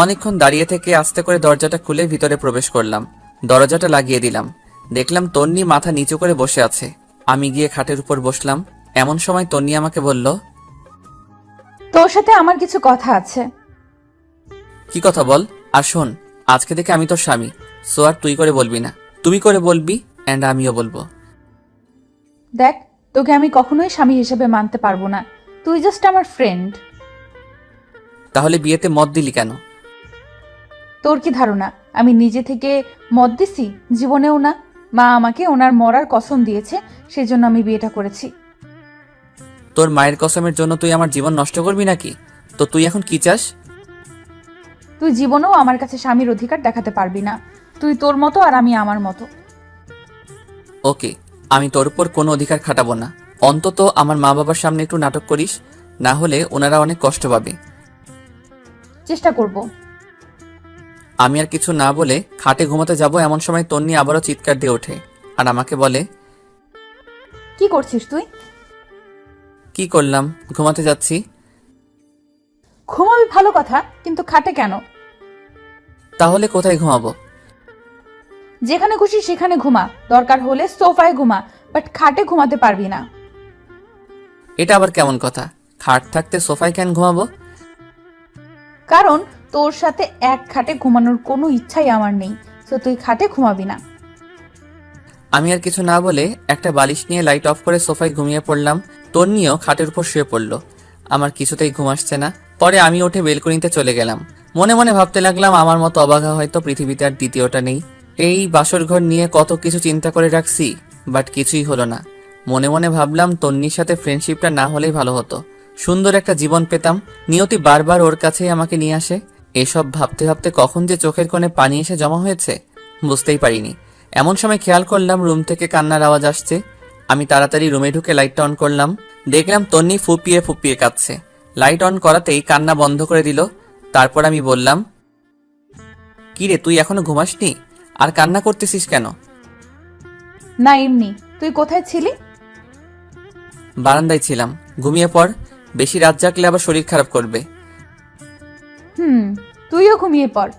অনেকক্ষণ দাঁড়িয়ে থেকে আস্তে করে দরজাটা খুলে ভিতরে প্রবেশ করলাম। দরজাটা লাগিয়ে দিলাম। দেখলাম তন্নি মাথা নিচু করে বসে আছে। আমি গিয়ে খাটের উপর বসলাম। এমন সময় তন্নি আমাকে বলল, তোর সাথে আমার কিছু কথা আছে। কি কথা বল। আর শোন, আজকে থেকে আমি তোর স্বামী, সো আর তুই করে বলবি না, তুমি করে বলবি, এন্ড আমিও বলবো। দেখ, তোকে আমি কখনোই স্বামী হিসেবে মানতে পারবো না। তুই জাস্ট আমার ফ্রেন্ড। তাহলে বিয়েতে মত দিলি কেন? তোর কি ধারণা আমি নিজে থেকে মত দিছি? জীবনেও না। মা আমাকে ওনার মরার কসম দিয়েছে, সেজন্য আমি বিয়েটা করেছি। তোর মায়ের কসমের জন্য তুই আমার জীবন নষ্ট করবি নাকি? তো তুই এখন কি চাস? তুই জীবনেও আমার কাছে স্বামীর অধিকার দেখাতে পারবি না। তুই তোর মতো আর আমি আমার মতো। ওকে, আমি তোর উপর কোনো অধিকার খাটাবো না। অন্তত আমার মা বাবার সামনে একটু নাটক করিস, না হলে ওনারা অনেক কষ্ট পাবে। চেষ্টা করব। আমি আর কিছু না বলে খাটে ঘুমাতে যাব। এমন সময় তন্নি আবারও চিৎকার দিয়ে ওঠে আর আমাকে বলে, কি করছিস তুই? কি করলাম, ঘুমাতে যাচ্ছি। ঘুমাবি ভালো কথা, কিন্তু খাটে কেন? তাহলে কোথায় ঘুমাবো? যেখানে খুশি সেখানে ঘুমা, দরকার হলে সোফায় ঘুমা, বাট খাটে ঘুমাতে পারবি না। এটা আবার কেমন কথা? খাট থাকতে সোফায় কেন ঘুমাবো? কারণ তোর সাথে এক খাটে ঘুমানোর কোনো ইচ্ছাই আমার নেই, তো তুই খাটে ঘুমাবি না। আমি আর কিছু না বলে একটা বালিশ নিয়ে লাইট অফ করে সোফায় ঘুমিয়ে পড়লাম। তন্নিও খাটের উপর শুয়ে পড়ল। আমার কিছুতেই ঘুম আসছে না। পরে আমি উঠে বেলকনিতে চলে গেলাম। মনে মনে ভাবতে লাগলাম, আমার মতো অবাগা হয়তো পৃথিবীতে আর দ্বিতীয়টা নেই। এই বাসর ঘর নিয়ে কত কিছু চিন্তা করে রাখছি, বাট কিছুই হলো না। মনে মনে ভাবলাম, তন্নির সাথে ফ্রেন্ডশিপটা না হলেই ভালো হতো। সুন্দর একটা জীবন পেতাম। নিয়তি বারবার ওর কাছেই আমাকে নিয়ে আসে। এসব ভাবতে ভাবতে কখন যে চোখের কোণে পানি এসে জমা হয়েছে বুঝতেই পারিনি। এমন সময় খেয়াল করলাম রুম থেকে কান্নার আওয়াজ আসছে। আমি তাড়াতাড়ি রুমে ঢুকে লাইটটা অন করলাম। দেখলাম তন্নি ফুপিয়ে ফুপিয়ে কাঁদছে। লাইট অন করাতেই কান্না বন্ধ করে দিল। তারপর আমি বললাম, কি রে, তুই এখনো ঘুমাসনি? আর কান্না করতেছিস কেন? না এমনি। তুই কোথায় ছিলি? বারান্দায় ছিলাম। ঘুমিয়ে পড়, বেশি রাত জাগলে আবার শরীর খারাপ করবে। তুইও ঘুমিয়ে পড়।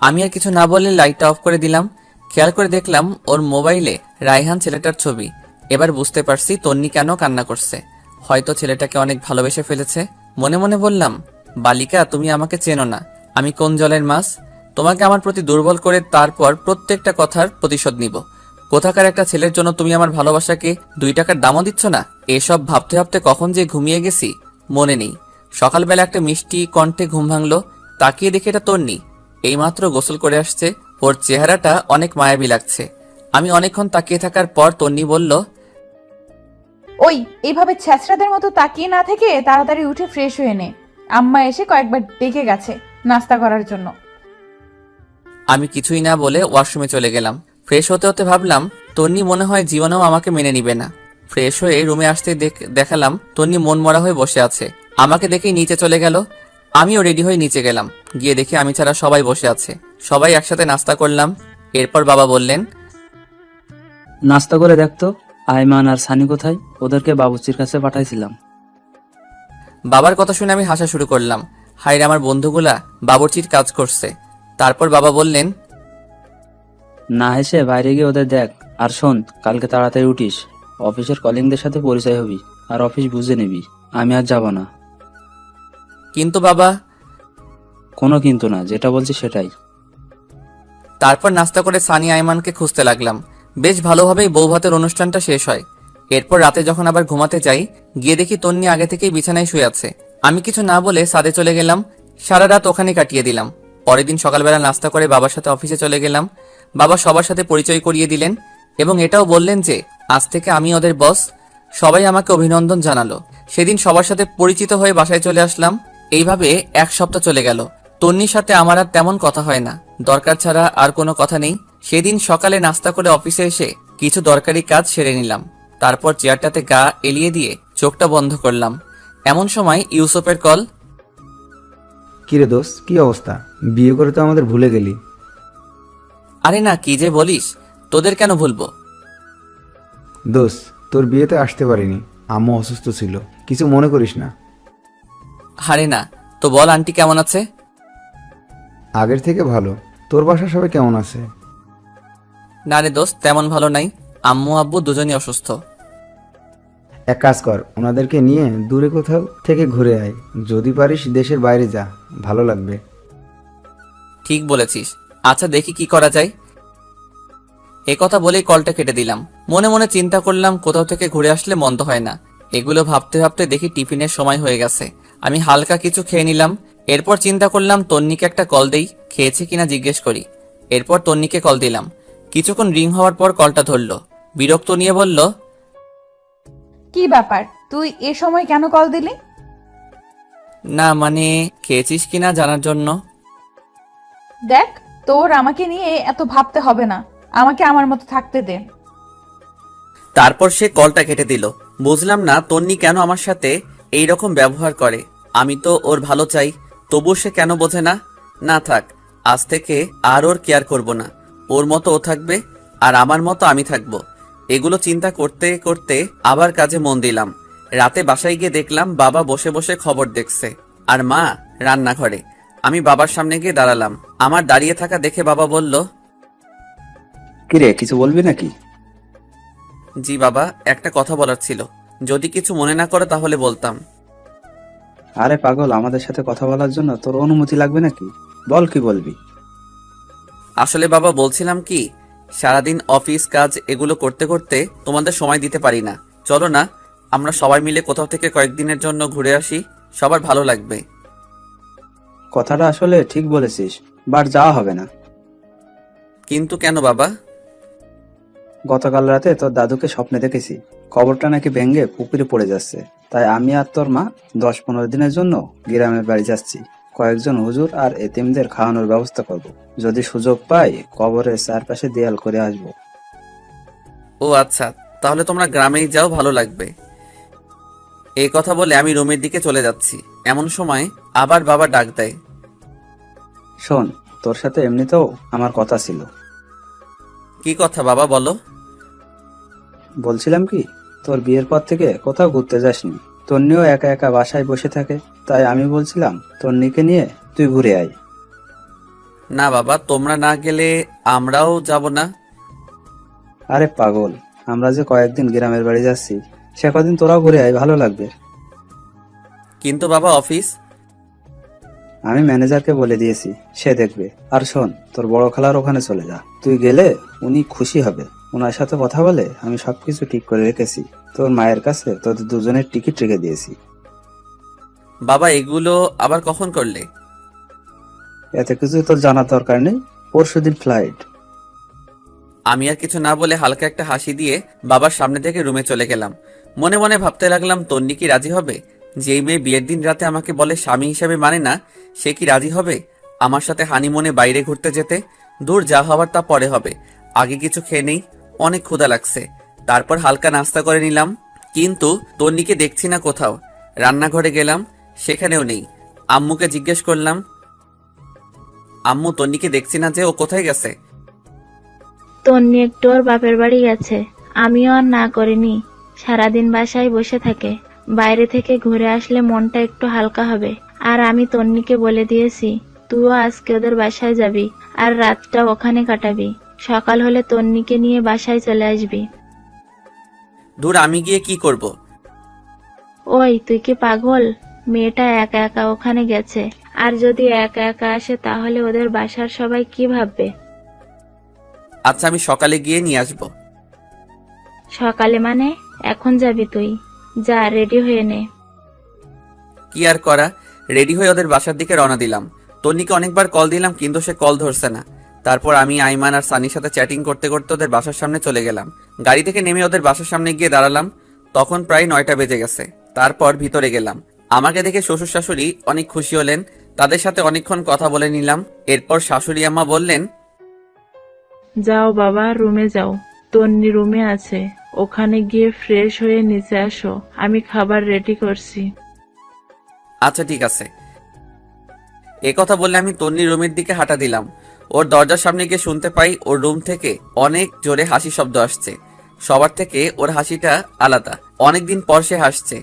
আমি আর কিছু না বলে লাইটটা অফ করে দিলাম। খেয়াল করে দেখলাম ওর মোবাইলে রায়হান ছেলেটার ছবি। এবার বুঝতে পারছি তন্নি কেন কান্না করছে। হয়তো ছেলেটাকে অনেক ভালোবেসে ফেলেছে। মনে মনে বললাম, বালিকা, তুমি আমাকে চেনো না, আমি কোন জলের মাছ। তোমাকে আমার প্রতি দুর্বল করে তারপর প্রত্যেকটা কথার প্রতিশোধ নিব। কোথাকার একটা ছেলের জন্য তুমি আমার ভালোবাসাকে 2 টাকার দামও দিচ্ছ না। এসব ভাবতে ভাবতে কখন যে ঘুমিয়ে গেছি মনে নেই। সকালবেলা একটা মিষ্টি কণ্ঠে ঘুম ভাঙলো। তাকিয়ে দেখে এটা তন্নি। এইমাত্র গোসল করে আসছে। ওর চেহারাটা অনেক মায়াবী লাগছে। আমি অনেকক্ষণ তাকিয়ে থাকার পর তন্নি বলল, ওই এইভাবে ছ্যাঁচড়াদের মতো তাকিয়ে না থেকে তাড়াতাড়ি উঠে ফ্রেশ হয়ে নে। আম্মা এসে কয়েকবার ডেকে গেছে নাস্তা করার জন্য। আমি কিছুই না বলে ওয়াশরুমে চলে গেলাম। ফ্রেশ হতে হতে ভাবলাম, তন্নি মনে হয় জীবনেও আমাকে মেনে নিবে না। ফ্রেশ হয়ে রুমে আসতে দেখালাম তন্নি মন মরা হয়ে বসে আছে। আমাকে দেখেই নিচে চলে গেল। আমিও রেডি হয়ে নিচে গেলাম। গিয়ে দেখি আমি ছাড়া সবাই বসে আছে। সবাই একসাথে নাস্তা করলাম। এরপর বাবা বললেন, নাস্তা করে দেখতো আয়মান আর সানি কোথায়? ওদেরকে বাবুর্চির কাছে পাঠাইছিলাম। বাবার কথা শুনে আমি হাসা শুরু করলাম। হায়রে, আমার বন্ধুগুলা বাবুর্চির কাজ করছে। তারপর বাবা বললেন, না হেসে বাইরে গিয়ে ওদের দেখ। আর শোন, কালকে তাড়াতাড়ি উঠিস, অফিসের কলিংদের সাথে পরিচয় হবি আর অফিস বুঝে নিবি। আমি আর যাব না। কিন্তু বাবা। কোনো কিন্তু না, যেটা বলছি সেটাই। তারপর নাস্তা করে সানি আয়মানকে খুঁজতে লাগলাম। বেশ ভালোভাবেই বউ ভাতের অনুষ্ঠানটা শেষ হয়। এরপর রাতে যখন আবার ঘুমাতে যাই, গিয়ে দেখি তন্নি আগে থেকেই বিছানায় শুয়ে আছে। আমি কিছু না বলে ছাদে চলে গেলাম। সারা রাত ওখানে কাটিয়ে দিলাম। পরের দিন সকালবেলা নাস্তা করে বাবার সাথে অফিসে চলে গেলাম। বাবা সবার সাথে পরিচয় করিয়ে দিলেন এবং এটাও বললেন যে আজ থেকে আমি ওদের বস। সবাই আমাকে অভিনন্দন জানালো। সেদিন সবার সাথে পরিচিত হয়ে বাসায় চলে আসলাম। এইভাবে 1 সপ্তাহ চলে গেল। তন্নির সাথে আমার আর তেমন কথা হয় না, দরকার ছাড়া আর কোনো কথা নেই। সেদিন সকালে নাস্তা করে অফিসে এসে কিছু দরকারি কাজ সেরে নিলাম। তারপর চেয়ারটাতে গা এলিয়ে দিয়ে চোখটা বন্ধ করলাম। এমন সময় ইউসুফের কল। কিরে দোস্ত, কি অবস্থা? বিয়ে করে তো আমাদের ভুলে গেলি। আরে না, কি যে বলিস, তোদের কেন ভুলবো? দোস্ত, তোর বিয়েতে আসতে পারিনি, আম্মু অসুস্থ ছিল, কিছু মনে করিস না। আরে না, তো বল আন্টি কেমন আছে? আগের থেকে ভালো। তোর বাসা সবাই কেমন আছে? না রে দোস্ত, তেমন ভালো নাই। আম্মু আব্বু দুজনই অসুস্থ। এক কাজ কর, ওনাদেরকে নিয়ে দূরে কোথাও থেকে ঘুরে আয়। যদি পারিস দেশের বাইরে যা, ভালো লাগবে। ঠিক বলেছিস। আচ্ছা, দেখি কি করা যায়। এ কথা বলেই কলটা কেটে দিলাম। মনে মনে চিন্তা করলাম, কোথাও থেকে ঘুরে আসলে মন্দ হয় না। এগুলো ভাবতে ভাবতে দেখি টিফিনের সময় হয়ে গেছে। আমি হালকা কিছু খেয়ে নিলাম। এরপর চিন্তা করলাম তন্নিকে একটা কল দেই, খেয়েছে কিনা জিজ্ঞেস করি। এরপর তন্নিকে কল দিলাম। কিছুক্ষণ রিং হওয়ার পর কলটা ধরলো। বিরক্ত নিয়ে বলল, কি ব্যাপার, তুই এ সময় কেন কল দিলি? না মানে, খেয়েছিস কিনা জানার জন্য। দেখ, তোর আমাকে নিয়ে এত ভাবতে হবে না, আমাকে আমার মতো থাকতে দে। তারপর সে কলটা কেটে দিল। বুঝলাম না তন্নি কেন আমার সাথে এই রকম ব্যবহার করে। আমি তো ওর ভালো চাই, তবু সে কেন বোঝে না। না থাক, আজ থেকে আর ওর কেয়ার করব না। ওর মতো ও থাকবে আর আমার মতো আমি থাকবো। এগুলো চিন্তা করতে করতে আবার কাজে মন দিলাম। রাতে বাসায় গিয়ে দেখলাম বাবা বসে বসে খবর দেখছে আর মা রান্নাঘরে। আমি বাবার সামনে গিয়ে দাঁড়ালাম। আমার দাঁড়িয়ে থাকা দেখে বাবা বলল, কিরে, কিছু বলবি নাকি? জি বাবা, একটা কথা বলার ছিল। যদি কিছু মনে না করো তাহলে বলতাম। আরে পাগল, আমাদের সাথে কথা বলার জন্য তোর অনুমতি লাগবে নাকি? বল, কি বলবি? আসলে বাবা বলছিলাম কি, সারাদিন অফিস কাজ এগুলো করতে করতে তোমাদের সময় দিতে পারি না। চলো না, আমরা সবাই মিলে কোথাও থেকে কয়েকদিনের জন্য ঘুরে আসি, সবার ভালো লাগবে। কথাটা আসলে ঠিক বলেছিস, বাট যাওয়া হবে না। কিন্তু কেন বাবা? গতকাল রাতে তোর দাদুকে স্বপ্নে দেখেছি, কবরটা নাকি ভেঙে পুকুরে পড়ে যাচ্ছে। তাই আমি আর তোর মা 10-15 দিনের জন্য গ্রামের বাড়ি যাচ্ছি। কয়েকজন হুজুর আর এতিমদের খাওয়ানোর ব্যবস্থা করব। যদি সুযোগ পাই কবরের চারপাশে দেয়াল করে আসব। ও আচ্ছা, তাহলে তোমরা গ্রামেই যাও, ভালো লাগবে। এই কথা বলে আমি রুমের দিকে চলে যাচ্ছি। এমন সময় আবার বাবা ডাক দেয়। শোন, তোর সাথে এমনিতেও আমার কথা ছিল। কি কথা বাবা, বলো। বলছিলাম কি, তোর বিয়ের পর থেকে কোথাও ঘুরতে যাসনি। তন্নিও একা একা বাসায় বসে থাকে, তাই আমি বলছিলাম তন্নিকে নিয়ে তুই ঘুরে আয়। না বাবা, তোমরা না গেলে আমরাও যাব না। আরে পাগল, আমরা যে কয়েকদিন গ্রামের বাড়ি যাচ্ছি, সে কদিন তোরাও ঘুরে আয়, ভালো লাগবে। কিন্তু বাবা অফিস। আমি ম্যানেজারকে বলে দিয়েছি, সে দেখবে। আর শোন, তোর বড় খালার ওখানে চলে যা, তুই গেলে উনি খুশি হবে। ওনার সাথে কথা বলে আমি সবকিছু ঠিক করে রেখেছি। তোর মায়ের কাছে তোদের দুজনের টিকিট রেখে দিয়েছি। বাবা এগুলো আবার কখন করলে? এতে কিছু তোর জানার দরকার নেই, পরশুদিন ফ্লাইট। আমি আর কিছু না বলে হালকা একটা হাসি দিয়ে বাবার সামনে থেকে রুমে চলে গেলাম। মনে মনে ভাবতে লাগলাম, তন্নি কি রাজি হবে? যেই মেয়ে বিয়ের দিন রাতে আমাকে বলে স্বামী হিসেবে মানে না, সে কি রাজি হবে আমার সাথে হানিমুনে বাইরে ঘুরতে যেতে? দূর, যা হবার তা পরে হবে, আগে কিছু খেয়ে নেই, অনেক ক্ষুধা লাগছে। তারপর হালকা নাস্তা করে নিলাম, কিন্তু তন্নিকে দেখছি না কোথাও। রান্নাঘরে গেলাম, সেখানেও নেই। আম্মুকে জিজ্ঞেস করলাম, আম্মু তন্নিকে দেখছি না যে, ও কোথায় গেছে? তন্নি একটু ওর বাপের বাড়ি গেছে। আমিও আর না করিনি, সারাদিন বাসায় বসে থাকে। বাইরে থেকে ঘুরে আসলে মনটা একটু হালকা হবে। আর আমি তন্নিকে বলে দিয়েছি, তুইও আজকে ওদের বাসায় যাবি আর রাতটা ওখানে কাটাবি। সকাল হলে তন্নিকে নিয়ে বাসায় চলে আসবি। দূর, আমি গিয়ে কি করব? ওই, তুই কি পাগল? মেয়েটা একা একা ওখানে গেছে, আর যদি একা একা আসে তাহলে ওদের বাসার সবাই কি ভাববে? আচ্ছা, আমি সকালে গিয়ে নিয়ে আসবো। সকালে মানে? এখন যাবি তুই? যা, রেডি হয়ে নে। কি আর করা, রেডি হয়ে ওদের বাসার দিকে রওনা দিলাম। তন্নিকে অনেকবার কল দিলাম, কিন্তু সে কল ধরছে না। তারপর আমি আইমান আর সানির সাথে চ্যাটিং করতে করতে ওদের বাসার সামনে চলে গেলাম। গাড়ি থেকে নেমে ওদের বাসার সামনে গিয়ে দাঁড়ালাম। তখন প্রায় 9টা বেজে গেছে। তারপর ভিতরে গেলাম। আমাকে দেখে শ্বশুর শাশুড়ি অনেক খুশি হলেন। তাদের সাথে অনেকক্ষণ কথা বলে নিলাম। এরপর শাশুড়ি আম্মা বললেন, যাও বাবা, রুমে যাও। তন্নি রুমে আছে, ওখানে গিয়ে ফ্রেশ হয়ে নিচে আসো, আমি খাবার রেডি করছি। আচ্ছা ঠিক আছে। কথা বললে আমি তন্নির রুমের দিকে হাঁটা দিলাম। ওর দরজার সামনে গিয়ে শুনতে পাই ওর রুম থেকে অনেক জোরে হাসি শব্দ আসছে। সবার থেকে ওর হাসিটা আলাদা, অনেকদিন পর সে হাসছে।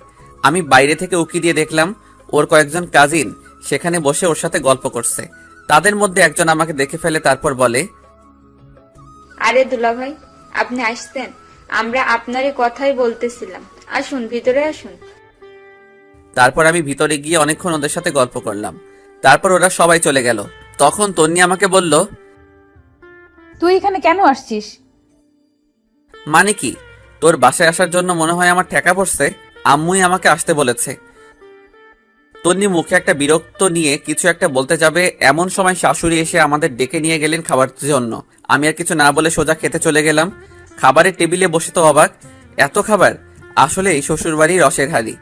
আমি বাইরে থেকে উকি দিয়ে দেখলাম ওর কয়েকজন কাজিন সেখানে বসে ওর সাথে গল্প করছে। তাদের মধ্যে একজন আমাকে দেখে ফেলে, তারপর বলে, আরে দুলাভাই, আপনি আসতেন? আমরা আপনারই কথাই বলতেছিলাম। আসুন, ভিতরে আসুন। তারপর আমি ভিতরে গিয়ে অনেকক্ষণ ওদের সাথে গল্প করলাম। তারপর ওরা সবাই চলে গেল। তখন তন্নি আমাকে বলল, তুই এখানে কেন আসছিস? মানে কি? তোর বাসায় আসার জন্য মনে হয় আমার ঠেকা পড়ছে। আম্মুই আমাকে আসতে বলেছে। তন্নি মুখে একটা বিরক্ত নিয়ে কিছু একটা বলতে যাবে, এমন সময় শাশুড়ি এসে আমাদের ডেকে নিয়ে গেলেন খাবার জন্য। আমি আর কিছু না বলে সোজা খেতে চলে গেলাম। খাবারের টেবিলে বসে তো অবাক, এত খাবার! আসলে এই শ্বশুরবাড়ির রসের হাড়ি,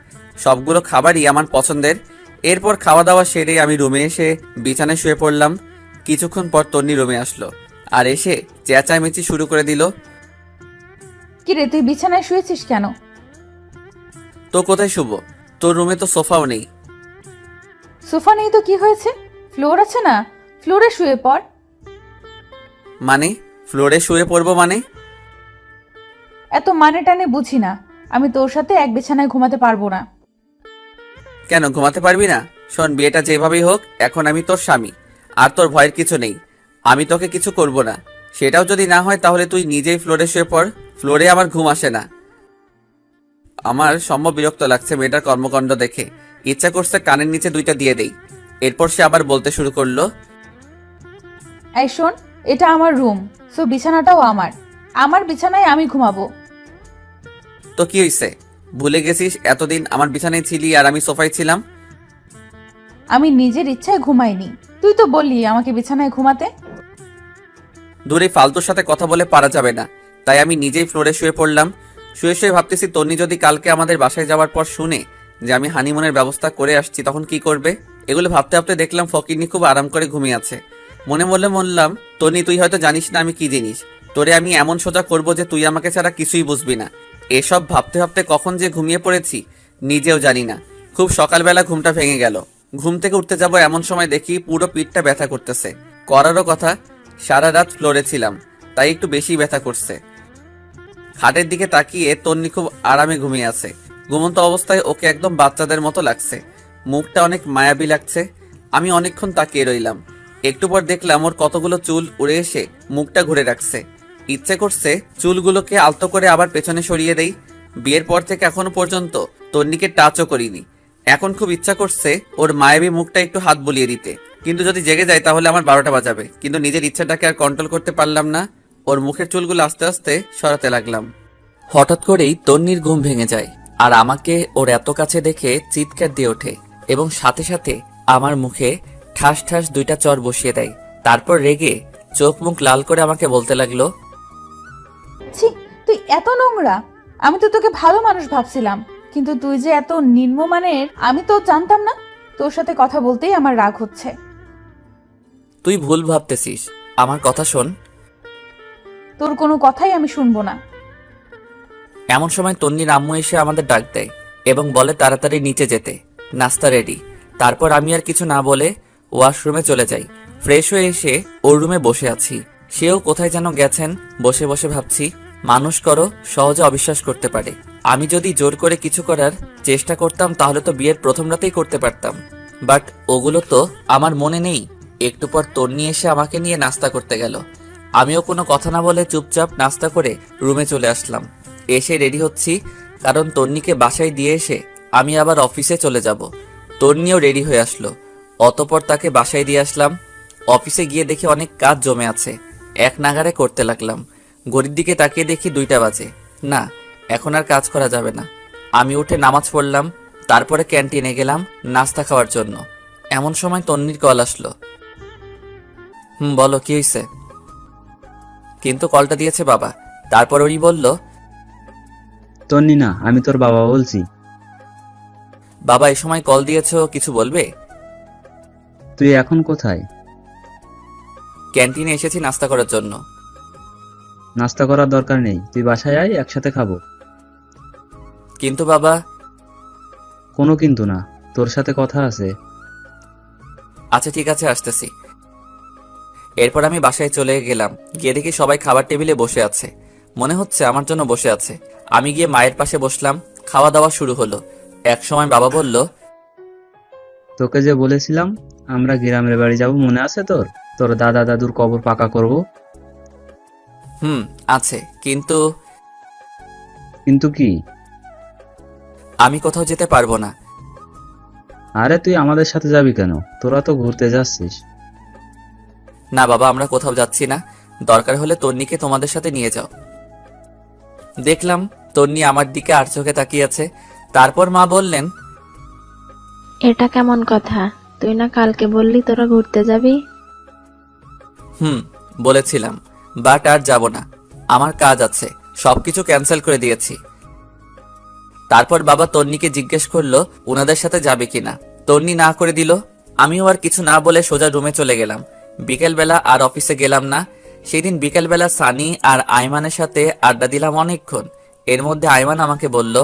সবগুলো খাবারই আমার পছন্দের। এরপর খাওয়া দাওয়া সেরে আমি রুমে এসে বিছানায় শুয়ে পড়লাম। কিছুক্ষণ পর তন্নি রুমে আসলো আর এসে চেঁচামেচি শুরু করে দিল। কিরে, তুই বিছানায় শুয়েছিস কেন? তো কোথায় শুব? তোর রুমে তো সোফাও নেই। সোফা নেই তো কি হয়েছে? ফ্লোর আছে না, ফ্লোরে শুয়ে পড়। মানে ফ্লোরে শুয়ে পড়বো মানে? এত মানে টানে বুঝি না। আমি তোর সাথে এক বিছানায় ঘুমাতে পারবো না। কেন ঘুমাতে পারবি না? শোন, বিয়েটা যেভাবেই হোক, এখন আমি তোর স্বামী, আর তোর ভয়ের কিছু নেই। আমি তোকে কিছু করব না। সেটাও যদি না হয় তাহলে তুই নিজেই ফ্লোরে শুয়ে পড়। ফ্লোরে আমার ঘুম আসে না। আমার সম্ভব বিরক্ত লাগছে মেয়েটার কর্মকাণ্ড দেখে। ইচ্ছা করছে কানের নিচে 2টা দিয়ে দেই। এরপর সে আবার বলতে শুরু করলো, এই শোন, এটা আমার রুম, সো বিছানাটাও আমার। আমার বিছানায় আমি ঘুমাবো। তো কি হইছে? ভুলে গেছিস এতদিন আমার বিছানায় ছিলি আর আমি সোফায় ছিলাম? আমি নিজের ইচ্ছায় ঘুমাইনি, তুই তো বললি আমাকে বিছানায় ঘুমাতে। দূরে ফালতুর সাথে কথা বলে পারা যাবে না, তাই আমি নিজেই ফ্লোরে শুয়ে পড়লাম। শুয়ে শুয়ে ভাবতেছি, তন্নি যদি কালকে আমাদের বাসায় যাওয়ার পর শুনে যে আমি হানিমুনের ব্যবস্থা করে আসছি, তখন কি করবে? এগুলো ভাবতে ভাবতে দেখলাম ফকিরনি খুব আরাম করে ঘুমিয়ে আছে। মনে মনে বললাম, তন্নি তুই হয়তো জানিস না আমি কি জিনিস। তোরে আমি এমন সোজা করব যে তুই আমাকে ছাড়া কিছুই বুঝবি না। এসব ভাবতে ভাবতে কখন যে ঘুমিয়ে পড়েছি নিজেও জানি না। খুব সকালবেলা ঘুমটা ভেঙে গেল। ঘুম থেকে উঠতে যাব এমন সময় দেখি পুরো পিঠটা ব্যথা করতেছে। করারও কথা, সারা রাত ফ্লোরে ছিলাম, তাই একটু বেশি ব্যথা করছে। খাটের দিকে তাকিয়ে তন্নি খুব আরামে ঘুমিয়ে আছে। ঘুমন্ত অবস্থায় ওকে একদম বাচ্চাদের মতো লাগছে, মুখটা অনেক মায়াবী লাগছে। আমি অনেকক্ষণ তাকিয়ে রইলাম। একটু পর দেখলাম ওর কতগুলো চুল উড়ে এসে মুখটা ঘুরে রাখছে। ইচ্ছে করছে চুলগুলোকে আলতো করে আবার পেছনে সরিয়ে দেই। বিয়ের পর থেকে এখনো পর্যন্ত তন্নিকে টাচও করিনি। এখন খুব ইচ্ছা করছে ওর মায়াবী মুখটা একটু হাত বুলিয়ে দিতে, কিন্তু যদি জেগে যায় তাহলে আমার 12টা বাজাবে। কিন্তু নিজের ইচ্ছাটাকে আর কন্ট্রোল করতে পারলাম না। ওর মুখের চুলগুলো আস্তে আস্তে সরাতে লাগলাম। হঠাৎ করেই তন্নির ঘুম ভেঙে যায় আর আমাকে ওর এত কাছে দেখে চিৎকার দিয়ে ওঠে এবং সাথে সাথে আমার মুখে ঠাস ঠাস 2টা চড় বসিয়ে দেয়। তারপর রেগে চোখ মুখ লাল করে আমাকে বলতে লাগলো, ছি, তুই এত নোংরা! আমি তো তোকে ভালো মানুষ ভাবছিলাম, কিন্তু তুই যে এত নিম্নমানের আমি তো জানতাম না। তোর সাথে কথা বলতেই আমার রাগ হচ্ছে। তুই ভুল ভাবতেছিস, আমার কথা শোন। তোর কোনো কথাই আমি শুনবো না। এমন সময় তন্নির আম্মু এসে আমাদের ডাক দেয় এবং বলে তাড়াতাড়ি নিচে যেতে, নাস্তা রেডি। তারপর আমি আর কিছু না বলে ওয়াশরুমে চলে যাই। ফ্রেশ হয়ে এসে ওর রুমে বসে আছি। সেও কোথায় যেন গেছেন। বসে বসে ভাবছি, মানুষ করো সহজে অবিশ্বাস করতে পারে। আমি যদি জোর করে কিছু করার চেষ্টা করতাম তাহলে তো বিয়ের প্রথম রাতেই করতে পারতাম, বাট ওগুলো তো আমার মনে নেই। একটু পর তন্নি এসে আমাকে নিয়ে নাস্তা করতে গেল। আমিও কোনো কথা না বলে চুপচাপ নাস্তা করে রুমে চলে আসলাম। এসে রেডি হচ্ছি, কারণ তন্নিকে বাসায় দিয়ে এসে আমি আবার অফিসে চলে যাব। তন্নিও রেডি হয়ে আসলো। অতঃপর তাকে বাসায় দিয়ে আসলাম। অফিসে গিয়ে দেখি অনেক কাজ জমে আছে, এক নাগাড়ে করতে লাগলাম। ঘড়ির দিকে তাকিয়ে দেখি 2টা বাজে। না, এখন আর কাজ করা যাবে না। আমি উঠে নামাজ পড়লাম, তারপরে ক্যান্টিনে গেলাম নাস্তা খাওয়ার জন্য। এমন সময় তন্নির কল আসলো। বলো, কি হয়েছে? কিন্তু কলটা দিয়েছে বাবা। তারপর ওই বলল, তন্নি না, আমি তোর বাবা বলছি। বাবা এই সময় কল দিয়েছো, কিছু বলবে? তুই এখন কোথায়? ক্যান্টিনে এসেছি নাস্তা করার জন্য। নাস্তা করার দরকার নেই, তুই বাসায় আয়, একসাথে খাবো। কিন্তু বাবা। কোনো কিন্তু না, তোর সাথে কথা আছে। আচ্ছা ঠিক আছে, আসতেছি। এরপর আমি বাসায় চলে গেলাম। গিয়ে দেখি সবাই খাবার টেবিলে বসে আছে। মনে হচ্ছে আমার জন্য বসে আছে। আমি গিয়ে মায়ের পাশে বসলাম। খাওয়া দাওয়া শুরু হলো। এক সময় বাবা বলল, তোকে যে বলেছিলাম আমরা গ্রামের বাড়ি যাব, মনে আছে তোর? তোর দাদা দাদুর কবর পাকা করব। আছে, কিন্তু। কিন্তু কি? আমি কোথাও যেতে পারবো না। আরে তুই আমাদের সাথে যাবি কেন? তোরা তো ঘুরতে যাচ্ছিস। না বাবা, আমরা কোথাও যাচ্ছি না। দরকার হলে তন্নিকে তোমাদের সাথে নিয়ে যাও। দেখলাম তন্নি আমার দিকে আর চোখে তাকিয়ে আছে। তারপর মা বললেন, এটা কেমন কথা? তুই না কালকে বললি তোরা ঘুরতে যাবি? বলেছিলাম, বাট আর যাব না। আমার কাজ আছে, সবকিছু ক্যান্সেল করে দিয়েছি। তারপর বাবা তন্নিকে জিজ্ঞেস করলো ওনাদের সাথে যাবে কিনা। তন্নি না করে দিল। আমিও আর কিছু না বলে সোজা রুমে চলে গেলাম। বিকেলবেলা আর অফিসে গেলাম না। সেদিন বিকেলবেলা সানি আর আইমানের সাথে আড্ডা দিলাম অনেকক্ষণ। এর মধ্যে আইমান আমাকে বলল,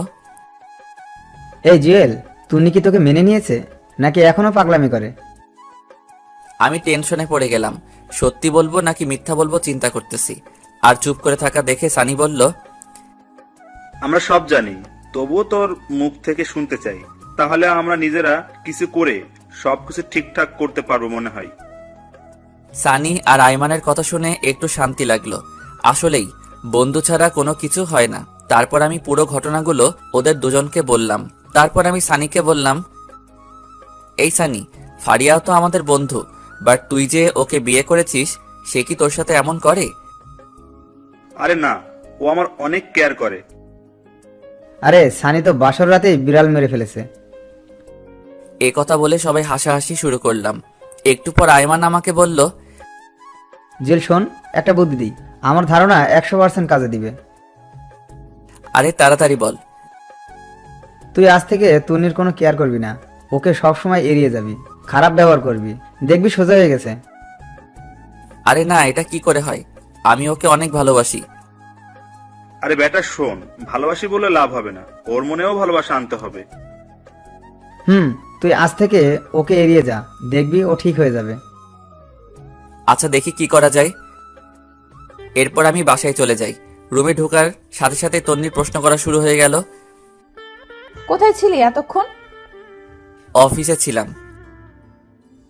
এই জুয়েল, তুই কি তোকে মেনে নিয়েছে নাকি এখনো পাগলামি করে? আমি টেনশনে পড়ে গেলাম। সত্যি বলবো নাকি মিথ্যা বলবো চিন্তা করতেছি। আর চুপ করে থাকা দেখে সানি বলল, আমরা সব জানি, তবুও তোর মুখ থেকে শুনতে চাই। তাহলে আমরা নিজেরা কিছু করে সবকিছু ঠিকঠাক করতে পারবো মনে হয়। সানি আর আইমানের কথা শুনে একটু শান্তি লাগলো। আসলেই বন্ধু ছাড়া কোনো কিছু হয় না। তারপর আমি পুরো ঘটনাগুলো ওদের দুজনকে বললাম। তারপর আমি সানিকে বললাম, এই সানি, ফারিয়াও তো আমাদের বন্ধু, বাট তুই যে ওকে বিয়ে করেছিস, সে কি তোর সাথে এমন করে? আরে না, ও আমার অনেক কেয়ার করে। আরে সানি তো বাসর রাতেই বিড়াল মেরে ফেলেছে। এ কথা বলে সবাই হাসাহাসি শুরু করলাম। একটু পর আইমান আমাকে বলল, জেল শোন, একটা বুদ্ধি দিই, আমার ধারণা 100% কাজে দিবে। আরে তাড়াতাড়ি বল। তুই আজ থেকে তন্নির কোনো কেয়ার করবি না, ওকে সব সময় এড়িয়ে যাবি, খারাপ ব্যবহার করবি, দেখবি সোজা হয়ে গেছে। আরে না, এটা কি করে হয়? আমি ওকে অনেক ভালোবাসি। আরে বেটা শোন, ভালোবাসি বলে লাভ হবে না, ওর মনেও ভালোবাসা আনতে হবে। তুই আজ থেকে ওকে এড়িয়ে যা, দেখবি ও ঠিক হয়ে যাবে। আচ্ছা দেখি কি করা যায়। এরপর আমি বাসায় চলে যাই। রুমে ঢোকার সাথে সাথে তন্নির প্রশ্ন করা শুরু হয়ে গেল। কোথায় ছিলি এতক্ষণ? অফিসে ছিলাম।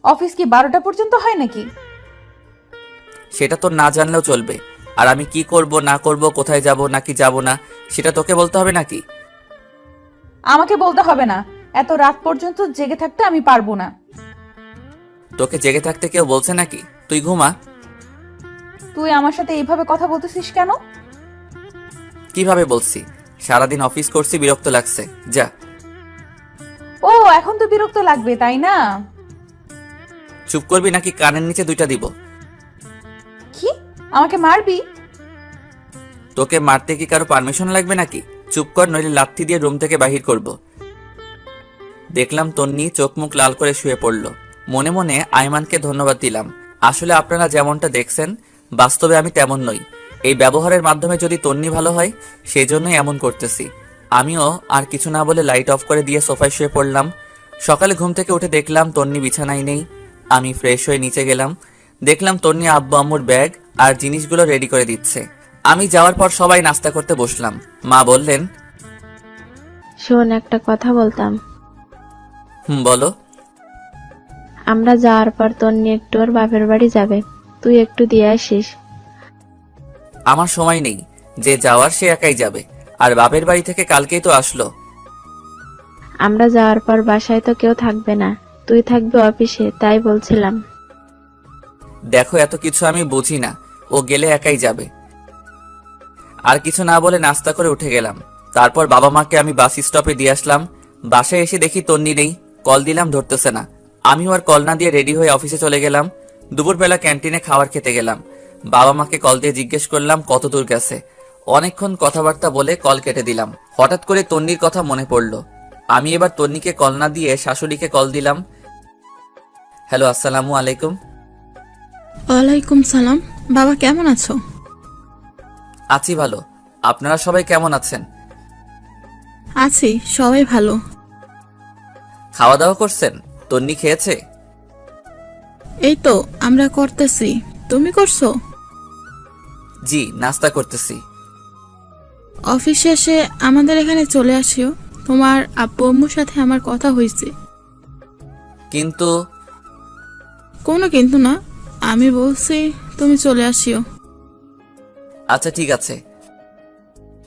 অফিস কি 12টা পর্যন্ত হয় নাকি? সেটা তো না জানলেও চলবে। আর আমি কি করব না করব, কোথায় যাব নাকি যাব না, সেটা তোকে বলতে হবে নাকি? আমাকে বলতে হবে না। এত রাত পর্যন্ত জেগে থাকতে আমি পারবো না। তোকে জেগে থাকতে কেউ বলছে নাকি? তুই ঘুমা। তুই আমার সাথে এইভাবে কথা বলতেছিস কেন? কিভাবে বলছি? সারাদিন অফিস করছি, বিরক্ত লাগছে, যা। ও এখন তো বিরক্ত লাগবে, তাই না? চুপ করবি নাকি কানের নিচে 2টা দিব? কি? আমাকে মারবি? তোকে মারতে কি কারো পারমিশন লাগবে নাকি? চুপ কর, নইলে লাথি দিয়ে রুম থেকে বাহির করব। দেখলাম তন্নি চোখ মুখ লাল করে শুয়ে পড়ল। মনে মনে আইমানকে ধন্যবাদ দিলাম। আসলে আপনারা যেমনটা দেখছেন, বাস্তবে আমি তেমন নই। এই ব্যবহারের মাধ্যমে যদি তন্নি ভালো হয়, সেই জন্যই এমন করতেছি। আমিও আর কিছু না বলে লাইট অফ করে দিয়ে সোফায় শুয়ে পড়লাম। সকালে ঘুম থেকে উঠে দেখলাম তন্নি বিছানায় নেই। আমি ফ্রেশ হয়ে নিচে গেলাম। দেখলাম তন্নি আব্বু আম্মুর ব্যাগ আর জিনিসগুলো রেডি করে দিচ্ছে। আমি যাওয়ার পর সবাই নাস্তা করতে বসলাম। মা বললেন, শোন, একটা কথা বলতাম। বলো। আমরা যাওয়ার পর তন্নি একটু ওর বাপের বাড়ি যাবে, তুই একটু দিয়ে আসিস। আমার সময় নেই, যে যাওয়ার সে একাই যাবে। আর বাপের বাড়ি থেকে কালকেই তো আসলো। আমরা যাওয়ার পর বাসায় তো কেউ থাকবে না, তুই থাকবি অফিসে, তাই বলছিলাম। দেখো, এত কিছু আমি বুঝি না, ও গেলে একাই যাবে। আর কিছু না বলে নাস্তা করে উঠে গেলাম। তারপর বাবা মাকে আমি বাস স্টপে দিয়ে আসলাম। বাসায় এসে দেখি তন্নি নেই। কল দিলাম, ধরতেছে না। আমিও আর কল না দিয়ে রেডি হয়ে অফিসে চলে গেলাম। দুপুরবেলা ক্যান্টিনে খাবার খেতে গেলাম। বাবা মাকে কল দিয়ে জিজ্ঞেস করলাম কত দূর গেছে। অনেকক্ষণ কথাবার্তা বলে কল কেটে দিলাম। হঠাৎ করে তন্নির কথা মনে পড়ল। আমি এবার তন্নিকে কল না দিয়ে শাশুড়িকে কল দিলাম। হ্যালো, আসসালামু আলাইকুম। ওয়ালাইকুম সালাম। বাবা কেমন আছো? আছি ভালো। আপনারা সবাই কেমন আছেন? আছি, সবাই ভালো। খাওয়া দাওয়া করছেন? তন্নি খেয়েছে? এই তো আমরা করতেছি, তুমি করছো? জি, নাস্তা করতেছি। অফিস শেষে আমাদের এখানে চলে আসিও, তোমার আব্বু আম্মুর সাথে আমার কথা হয়েছে। কিন্তু কোনো কিন্তু না, আমি বলছি তুমি চলে আসিও। আচ্ছা ঠিক আছে।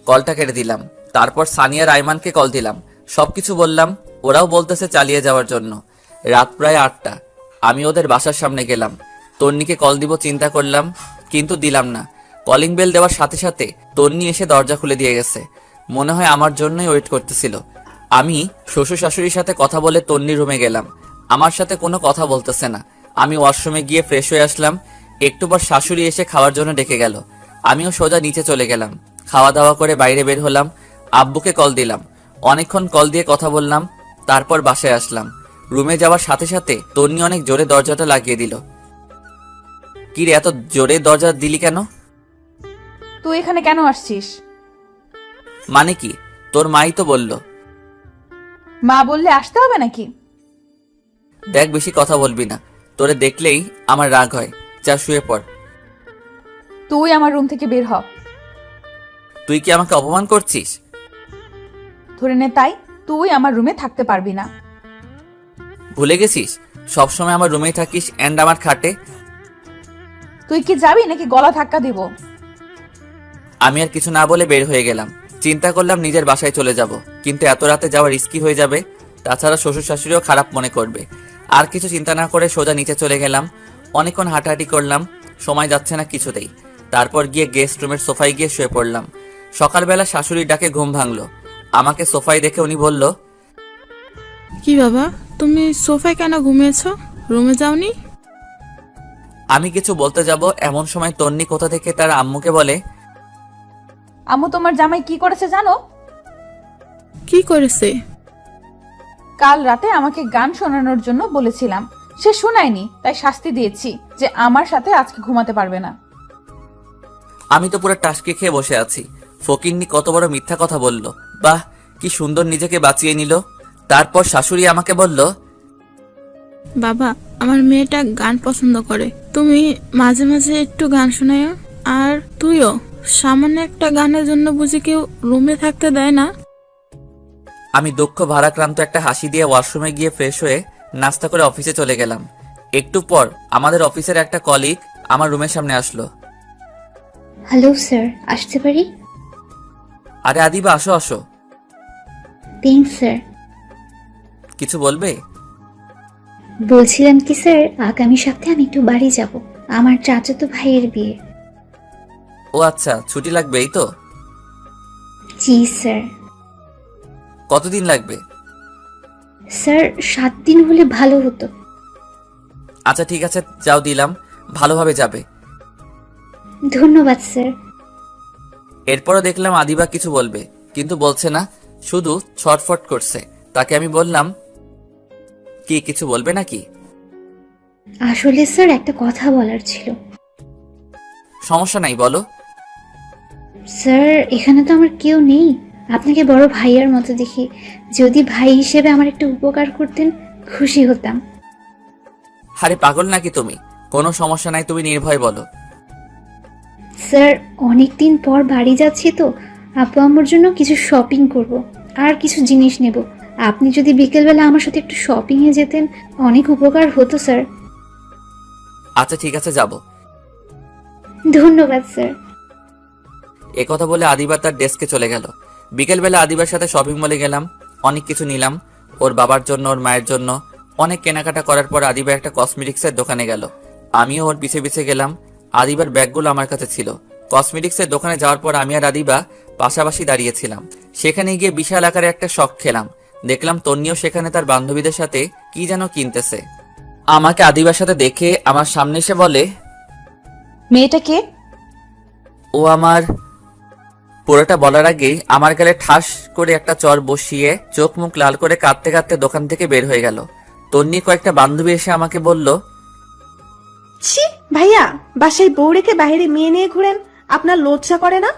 কলটা কেটে দিলাম। তারপর সানিয়া রাইমানকে কল দিলাম, সবকিছু বললাম। ওরাও বলতেছে চালিয়ে যাওয়ার জন্য। রাত প্রায় 8টা। আমি ওদের বাসার সামনে গেলাম। তন্নিকে কল দিব চিন্তা করলাম, কিন্তু দিলাম না। কলিং বেল দেওয়ার সাথে সাথে তন্নি এসে দরজা খুলে দিয়ে গেছে। মনে হয় আমার জন্যই ওয়েট করতেছিল। আমি শ্বশুর শাশুড়ির সাথে কথা বলে তন্নির রুমে গেলাম। আমার সাথে কোনো কথা বলতেছে না। আমি ওয়াশরুমে গিয়ে ফ্রেশ হয়ে আসলাম। একটু পর শাশুড়ি এসে খাওয়ার জন্য ডেকে গেল। আমিও সোজা নিচে চলে গেলাম। খাওয়া দাওয়া করে বাইরে বের হলাম। আব্বুকে কল দিলাম। অনেকক্ষণ কল দিয়ে কথা বললাম। তারপর বাসায় আসলাম। রুমে যাওয়ার সাথে সাথে তন্নি অনেক জোরে দরজাটা লাগিয়ে দিল। কি রে, এত জোরে দরজা দিলি কেন? তুই এখানে কেন আসছিস? মানে কি? তোর মাই তো বলল। মা বললে আসতে হবে নাকি? দেখ, বেশি কথা বলবি না। তোরে দেখলেই আমার রাগ হয়। যা শুয়ে পড়। তুই আমার রুম থেকে বের হ। তুই কি আমাকে অপমান করছিস? ধরে নে তাই, তুই আমার রুমে থাকতে পারবি না। ভুলে গেছিস সবসময় আমার রুমেই থাকিস এন্ড আমার খাটে? তুই কি যাবি নাকি গলা ধাক্কা দিব? আমি আর কিছু না বলে বের হয়ে গেলাম। চিন্তা করলাম নিজের বাসায় চলে যাব, কিন্তু এত রাতে যাওয়া রিস্কি হয়ে যাবে। তাছাড়া শ্বশুর শাশুড়িও খারাপ মনে করবে। আর কিছু চিন্তা না করে সোজা নিচে চলে গেলাম। অনেকক্ষণ হাঁটাহাঁটি করলাম, সময় যাচ্ছে না কিছুতেই। তারপর গিয়ে গেস্ট রুমের সোফায় গিয়ে শুয়ে পড়লাম। সকালবেলা শাশুড়ির ডাকে ঘুম ভাঙলো। আমাকে সোফায় দেখে উনি বলল, কি বাবা, তুমি সোফায় কেন ঘুমিয়েছো? রুমে যাওনি? আমি কিছু বলতে যাব এমন সময় তন্নি কোথা থেকে তার আম্মুকে বলে, আম্মু, তোমার জামাই কি করেছে জানো? কি করেছে? কাল রাতে আমাকে গান শোনানোর জন্য বলেছিলাম, সে শোনায়নি, তাই শাস্তি দিয়েছি যে আমার সাথে আজকে ঘুমাতে পারবে না। আমি তো পুরো টাসকে খেয়ে বসে আছি। ফকিন্নি কত বড় মিথ্যা কথা বলল। বাহ, কি সুন্দর নিজেকে বাঁচিয়ে নিল। তারপর শাশুড়ি আমাকে বলল, বাবা, আমার মেয়েটা গান পছন্দ করে, তুমি মাঝে মাঝে একটু গান শোনায়। আর তুইও, সামান্য একটা গানের জন্য বুঝি কেউ রুমে থাকতে দেয় না? আমি দুঃখ ভারাক্রান্ত একটা হাসি দিয়ে ওয়াশরুমে গিয়ে ফ্রেশ হয়ে নাস্তা করে অফিসে চলে গেলাম। একটু পর আমাদের অফিসের একটা কলিগ আমার রুমের সামনে আসলো। হ্যালো স্যার, আসতে পারি? আরে আদিবা, আসো আসো। Thanks sir. কিছু বলবে? বলছিলাম কি স্যার, আগামী সপ্তাহে আমি একটু বাড়ি যাব, আমার চাচাতো ভাইয়ের বিয়ে। ও আচ্ছা, ছুটি লাগবে এই তো? জি স্যার। কতদিন লাগবে? স্যার 7 দিন হলে ভালো হতো। আচ্ছা ঠিক আছে, যাও দিলাম, ভালোভাবে যাবে। ধন্যবাদ স্যার। এরপরও দেখলাম আদিবা কিছু বলবে, কিন্তু বলছে না, শুধু ছটফট করছে। তাকে আমি বললাম, কি কিছু বলবে নাকি? আসলে স্যার একটা কথা বলার ছিল। সমস্যা নাই, বলো। স্যার এখানে তো আমার কেউ নেই, আপনাকে বড় ভাইয়ার মতো দেখি, যদি ভাই হিসেবে আমার একটা উপকার করতেন খুশি হতাম। আরে পাগল নাকি তুমি? কোনো সমস্যা নাই, তুমি নির্ভয় বলো। স্যার অনেকদিন পর বাড়ি যাচ্ছি তো, আপু আম্মুর জন্য কিছু শপিং করব আর কিছু জিনিস নেব। আপনি যদি বিকেলবেলা আমার সাথে একটু শপিংয়ে যেতেন অনেক উপকার হতো স্যার। আচ্ছা ঠিক আছে, যাব। ধন্যবাদ স্যার। একথা বলে আদিবা তার ডেস্কে চলে গেল। বিকেলবেলা আদিবার সাথে শপিং মলে গেলাম, অনেক কিছু নিলাম, ওর বাবার জন্য, ওর মায়ের জন্য। অনেক কেনাকাটা করার পর আদিবা একটা কসমেটিক্সের দোকানে গেল, আমিও ওর পিছে পিছে গেলাম। আদিবার ব্যাগগুলো আমার কাছে ছিল। কসমেটিক্সের দোকানে যাওয়ার পর আমি আর আদিবা পাশাপাশি দাঁড়িয়েছিলাম। সেখানে গিয়ে বিশাল আকারে একটা শখ খেলাম। দেখলাম তন্নিও সেখানে তার বান্ধবীদের সাথে কি যেন কিনতেছে। আমাকে আদিবার সাথে দেখে আমার সামনে এসে বলে, মেয়েটা কে? ও আমার। পুরোটা বলার আগেই আমার গালে ঠাস করে একটা চর বসিয়ে চোখ মুখ লাল করে কাঁদতে কাঁদতে দোকান থেকে বের হয়ে গেল। তন্নি কয়েকটা বান্ধবী এসে আমাকে বলল, ছি ভাইয়া, বাসায় বউ রেখে বাইরে মেয়ে নিয়ে ঘুরেন, আপনার লজ্জা করে না?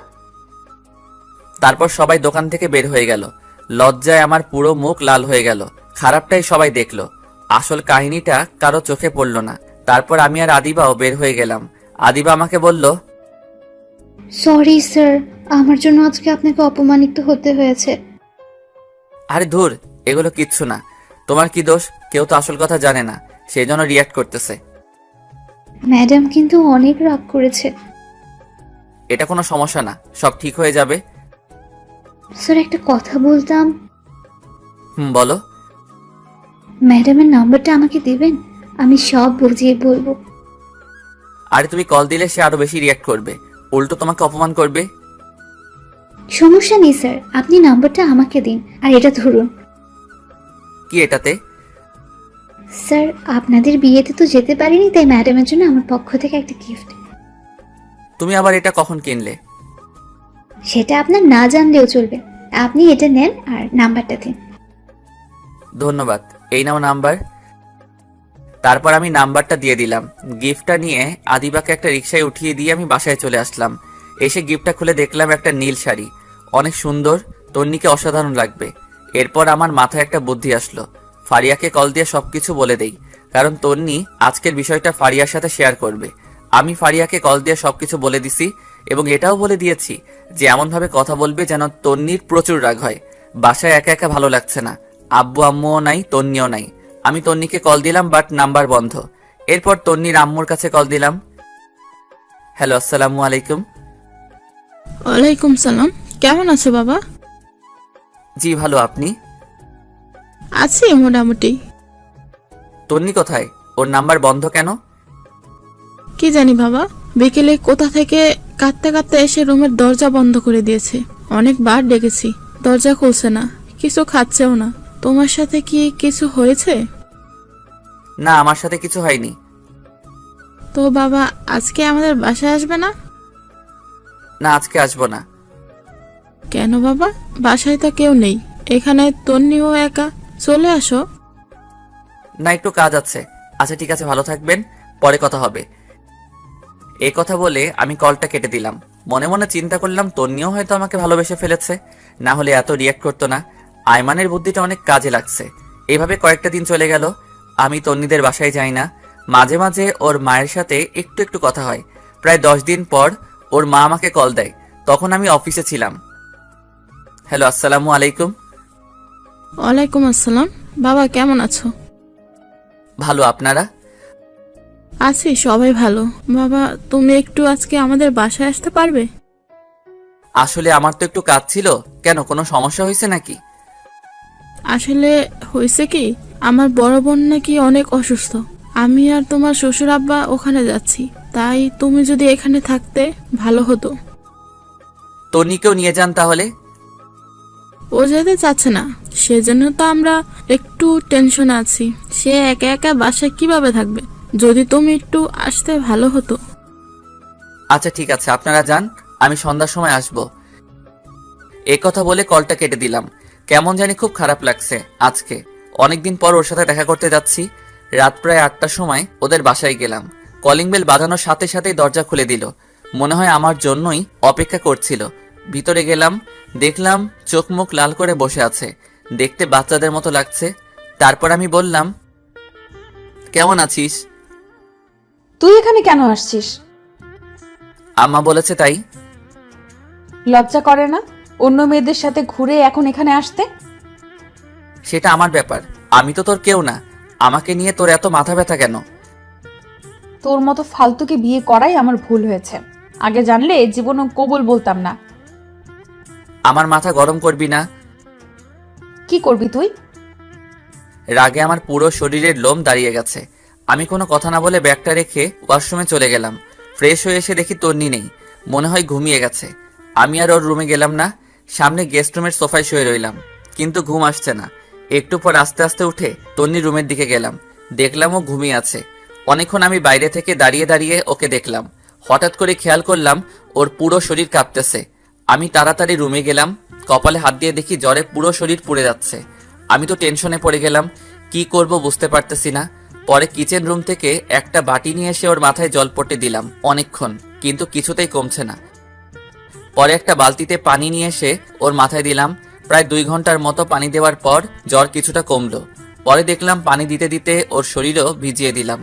তারপর সবাই দোকান থেকে বের হয়ে গেল। লজ্জায় আমার পুরো মুখ লাল হয়ে গেল। খারাপটাই সবাই দেখলো, আসল কাহিনীটা কারো চোখে পড়ল না। তারপর আমি আর আদিবাও বের হয়ে গেলাম। আদিবা আমাকে বলল, সরি স্যার, আমার জন্য আজকে আপনাকে অপমানিত হতে হয়েছে। আরে ধুর, এগুলো কিচ্ছু না। তোমার কি দোষ? কেউ তো আসল কথা জানে না, সেই জন্য রিয়াক্ট করতেছে। ম্যাডাম কিন্তু অনেক রাগ করেছে। এটা কোনো সমস্যা না, সব ঠিক হয়ে যাবে। স্যার একটা কথা বলতাম। বলো। ম্যাডামের নাম্বারটা আমাকে দিবেন, আমি সব বুঝিয়ে বলবো। আরে তুমি কল দিলে সে আরো বেশি রিয়াক্ট করবে, উল্টো তোমাকে অপমান করবে। সমস্যা নেই স্যার, আপনি নাম্বারটা আমাকে দিন, আর এটা ধরুন। কি এটাতে? স্যার আপনাদের বিয়েতে তো যেতে পারিনি, তাই ম্যাডামের জন্য আমার পক্ষ থেকে একটা গিফট। তুমি আবার এটা কখন কিনলে? সেটা আপনার না জানলেও চলবে, আপনি এটা নেন আর নাম্বারটা দিন। ধন্যবাদ, এই নাও নাম্বার। তারপর আমি নাম্বারটা দিয়ে দিলাম। গিফটটা নিয়ে আদিবাকে একটা রিকশায় উঠিয়ে দিয়ে আমি বাসায় চলে আসলাম। এসে গিফটটা খুলে দেখলাম একটা নীল শাড়ি, অনেক সুন্দর, তন্নিকে অসাধারণ লাগবে। এরপর আমার মাথায় একটা বুদ্ধি আসলো, ফারিয়াকে কল দিয়ে সবকিছু বলে দেই, কারণ তন্নি আজকের বিষয়টা ফারিয়ার সাথে শেয়ার করবে। আমি ফারিয়াকে কল দিয়ে সবকিছু বলে দিছি এবং এটাও বলে দিয়েছি যে এমনভাবে কথা বলবে যেন তন্নির প্রচুর রাগ হয়। বাসায় একা একা ভালো লাগছে না, আব্বু আম্মুও নাই, তন্নিও নাই। আমি তন্নিকে কল দিলাম, বাট নাম্বার বন্ধ। এরপর তন্নির আম্মুর কাছে কল দিলাম। হ্যালো, আসসালামু আলাইকুম। ওয়ালাইকুম সালাম, কেমন আছো বাবা? জি ভালো, আপনি? আছি মোটামুটি। তন্নি কোথায়? ওর নাম্বার বন্ধ কেন? কি জানি বাবা, বিকেলে কোথা থেকে কাঁদতে কাঁদতে এসে রুমের দরজা বন্ধ করে দিয়েছে। অনেকবার ডেকেছি, দরজা খুলছে না, কিছু খাচ্ছেও না। তোমার সাথে কি কিছু হয়েছে? না, আমার সাথে কিছু হয়নি। তো বাবা আজকে আমাদের বাসায় আসবে না? না, আজকে আসবো না। কেন বাবা, বাসায় তো কেউ নেই, এখানে তন্নিও একা, চলে আসো। না, একটু কাজ আছে। আচ্ছা ঠিক আছে, ভালো থাকবেন, পরে কথা হবে। এই কথা বলে আমি কলটা কেটে দিলাম। মনে মনে চিন্তা করলাম তন্নিও হয়তো আমাকে ভালোবেসে ফেলেছে, না হলে এত রিয়াক্ট করতো না। আয়মানের বুদ্ধিটা অনেক কাজে লাগছে। এভাবে কয়েকটা দিন চলে গেল। আমি তন্নিদের বাসায় যাই না। মাঝে মাঝে ওর মায়ের সাথে একটু একটু কথা হয়। প্রায় 10 দিন পর ওর মা আমাকে কল দেয়। তখন আমি অফিসে ছিলাম। হ্যালো, আসসালামু আলাইকুম। ওয়ালাইকুম আসসালাম। বাবা কেমন আছো? ভালো, আপনারা? আছি, সবাই ভালো। বাবা, তুমি একটু আজকে আমাদের বাসায় আসতে পারবে? আসলে আমার তো একটু কাজ ছিল। কেন, কোনো সমস্যা হয়েছে নাকি? আসলে হয়েছে কি, আমার বড় বোন নাকি অনেক অসুস্থ। আমি আর তোমার শ্বশুর আব্বা ওখানে যাচ্ছি, তাই তুমি যদি এখানে থাকতে ভালো হতো। তন্নিকেও নিয়ে যান তাহলে। ও যেতে চাচ্ছে না, সেজন্য তো আমরা একটু টেনশনে আছি। সে একা একা বাসায় কিভাবে থাকবে? যদি তুমি একটু আসতে ভালো হতো। আচ্ছা ঠিক আছে, আপনারা যান, আমি সন্ধ্যার সময় আসব। এই কথা বলে কলটা কেটে দিলাম। কেমন জানি খুব খারাপ লাগছে আজকে। অনেকদিন পর ওর সাথে দেখা করতে যাচ্ছি। রাত প্রায় 8টার সময় ওদের বাসায় গেলাম। কলিং বেল বাজানোর সাথে সাথেই দরজা খুলে দিল। মনে হয় আমার জন্যই অপেক্ষা করছিল। ভিতরে গেলাম, দেখলাম চোখ মুখ লাল করে বসে আছে। দেখতে বাচ্চাদের মতো লাগছে। তারপর আমি বললাম, কেমন আছিস? তুই এখানে কেন আসছিস? আম্মা বলেছে তাই। লজ্জা করে না অন্য মেয়েদের সাথে ঘুরে এখন এখানে আসতে? সেটা আমার ব্যাপার, আমি তো তোর কেউ না। আমাকে নিয়ে তোর এত মাথা ব্যথা কেন? তোর মতো ফালতুকে বিয়ে করাই আমার ভুল হয়েছে। আগে জানলে জীবনও কবুল বলতাম না। আমার মাথা গরম করবি না। কি করবি তুই? রাগে আমার পুরো শরীরের লোম দাঁড়িয়ে গেছে। আমি কোনো কথা না বলে ব্যাগটা রেখে ওয়াশরুমে চলে গেলাম। ফ্রেশ হয়ে এসে দেখি তন্নি নেই। মনে হয় ঘুমিয়ে গেছে। আমি আর ওর রুমে গেলাম না। সামনে গেস্ট রুমের সোফায় শুয়ে রইলাম, কিন্তু ঘুম আসছে না। একটু পর আস্তে আস্তে উঠে তন্নি রুমের দিকে গেলাম। দেখলাম ও ঘুমিয়ে আছে। অনেকক্ষণ আমি বাইরে থেকে দাঁড়িয়ে দাঁড়িয়ে ওকে দেখলাম। হঠাৎ করে খেয়াল করলাম ওর পুরো শরীর কাঁপতেছে। আমি তাড়াতাড়ি রুমে গেলাম। কপালে হাত দিয়ে দেখি জ্বরে পুরো শরীর পুড়ে যাচ্ছে। আমি তো টেনশনে পড়ে গেলাম, কি করব বুঝতে পারতেছি না। পরে কিচেন রুম থেকে একটা বাটি নিয়ে এসে ওর মাথায় জল পড়তে দিলাম অনেকক্ষণ, কিন্তু কিছুতেই কমছে না। পরে একটা বালতিতে পানি নিয়ে এসে ওর মাথায় দিলাম। প্রায় 2 ঘন্টার মতো পানি দেওয়ার পর জ্বর কিছুটা কমলো। পরে দেখলাম পানি দিতে দিতে ওর শরীরও ভিজিয়ে দিলাম।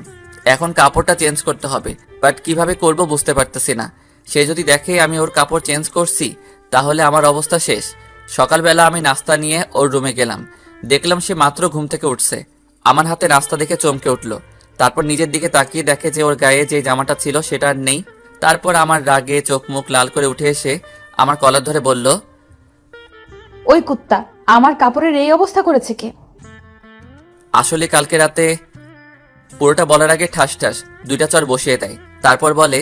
এখন কাপড়টা চেঞ্জ করতে হবে, বাট কিভাবে করব বুঝতে পারতেছি না। সে যদি দেখে আমি ওর কাপড় চেঞ্জ করছি, তাহলে আমার অবস্থা শেষ। সকালবেলা আমি নাস্তা নিয়ে ওর রুমে গেলাম। দেখলাম সে মাত্র ঘুম থেকে উঠছে। আমার হাতে নাস্তা দেখে চমকে উঠলো। তারপর নিজের দিকে তাকিয়ে দেখে যে ওর গায়ে যে জামাটা ছিল সেটা আর নেই। তারপর আমার রাগে চোখ মুখ লাল করে উঠে এসে আমার কলার ধরে বলল, ওই কুত্তা, আমার কাপড়ের এই অবস্থা করেছে কে? আসলে কালকে রাতে। পুরোটা বলার আগে ঠাস ঠাস 2টা চর বসিয়ে দেয়। তারপর বলে,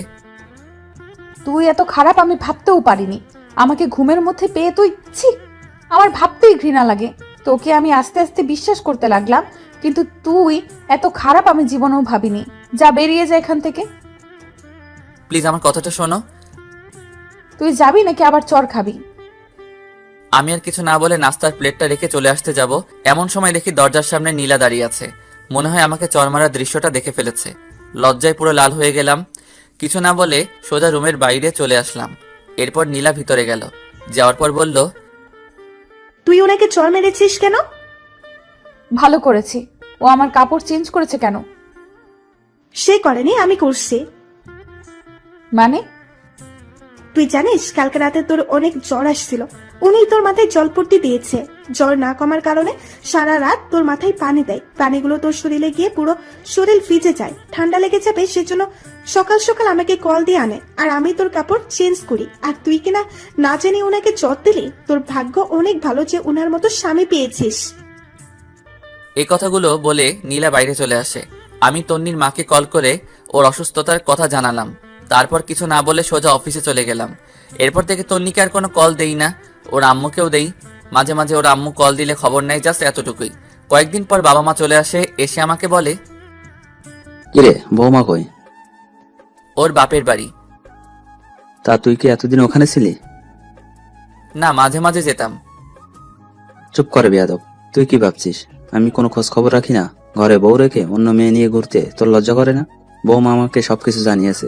তুই এত খারাপ আমি ভাবতেও পারিনি। আমাকে ঘুমের মধ্যে পেয়ে তুই, ছি, আমার ভাবতেই ঘৃণা লাগে। তোকে আমি আস্তে আস্তে বিশ্বাস করতে লাগলাম, কিন্তু তুই এত খারাপ আমি জীবনেও ভাবিনি। যা, বেরিয়ে যা এখান থেকে। প্লিজ আমার কথাটা শোনো। তুই যাবি নাকি আবার চর খাবি? আমি আর কিছু না বলে নাস্তার প্লেটটা রেখে চলে আসতে যাব, এমন সময় দেখি দরজার সামনে নীলা দাঁড়িয়ে আছে। মনে হয় আমাকে চর মারার দৃশ্যটা দেখে ফেলেছে। লজ্জায় পুরো লাল হয়ে গেলাম। কিছু না বলে সোজা রুমের বাইরে চলে আসলাম। এরপর নীলা ভিতরে গেল। যাওয়ার পর বলল, তুই ওনাকে চর মেরেছিস কেন? ভালো করেছি। ও আমার কাপড় চেঞ্জ করেছে কেন? সে করেনি, আমি করছি। মানে? তুই জানিস কালকে রাতে তোর অনেক জ্বর আসছিল, উনি তোর মাথায় জলপট্টি দিয়েছে। জ্বর না কমার কারণে সারা রাত তোর মাথায় পানি দেয়। পানিগুলো তোর শরীরে গিয়ে পুরো শরীর ভিজে যায়, ঠান্ডা লেগে যাবে, সেজন্য সকাল সকাল আমাকে কল দিয়ে আনে, আর আমি তোর কাপড় চেঞ্জ করি। আর তুই কিনা না জেনে ওনাকে জ্বর দিলি। তোর ভাগ্য অনেক ভালো যে ওনার মতো স্বামী পেয়েছিস। এই কথাগুলো বলে নীলা বাইরে চলে আসে। আমি তন্নির মাকে কল করে ওর অসুস্থতার কথা জানালাম। তারপর কিছু না বলে সোজা অফিসে চলে গেলাম। এরপর থেকে তন্নিকে আর কোনো কল দেই না, ওর আম্মুকেও দেই। মাঝে মাঝে ওর আম্মু কল দিলে খবর নেয়, জাস্ট এতটুকুই। কয়েকদিন পর বাবা মা চলে আসে। এসে আমাকে বলে, কিরে বৌমা কই? ওর বাপের বাড়ি। তা তুই কি এতদিন ওখানে ছিলি? না, মাঝে মাঝে যেতাম। চুপ করে বেয়াদব, তুই কি ভাবছিস আমি কোনো খোঁজ খবর রাখি না? ঘরে বউ রেখে অন্য মেয়ে নিয়ে ঘুরতে তোর লজ্জা করে না? বৌমা আমাকে সবকিছু জানিয়েছে।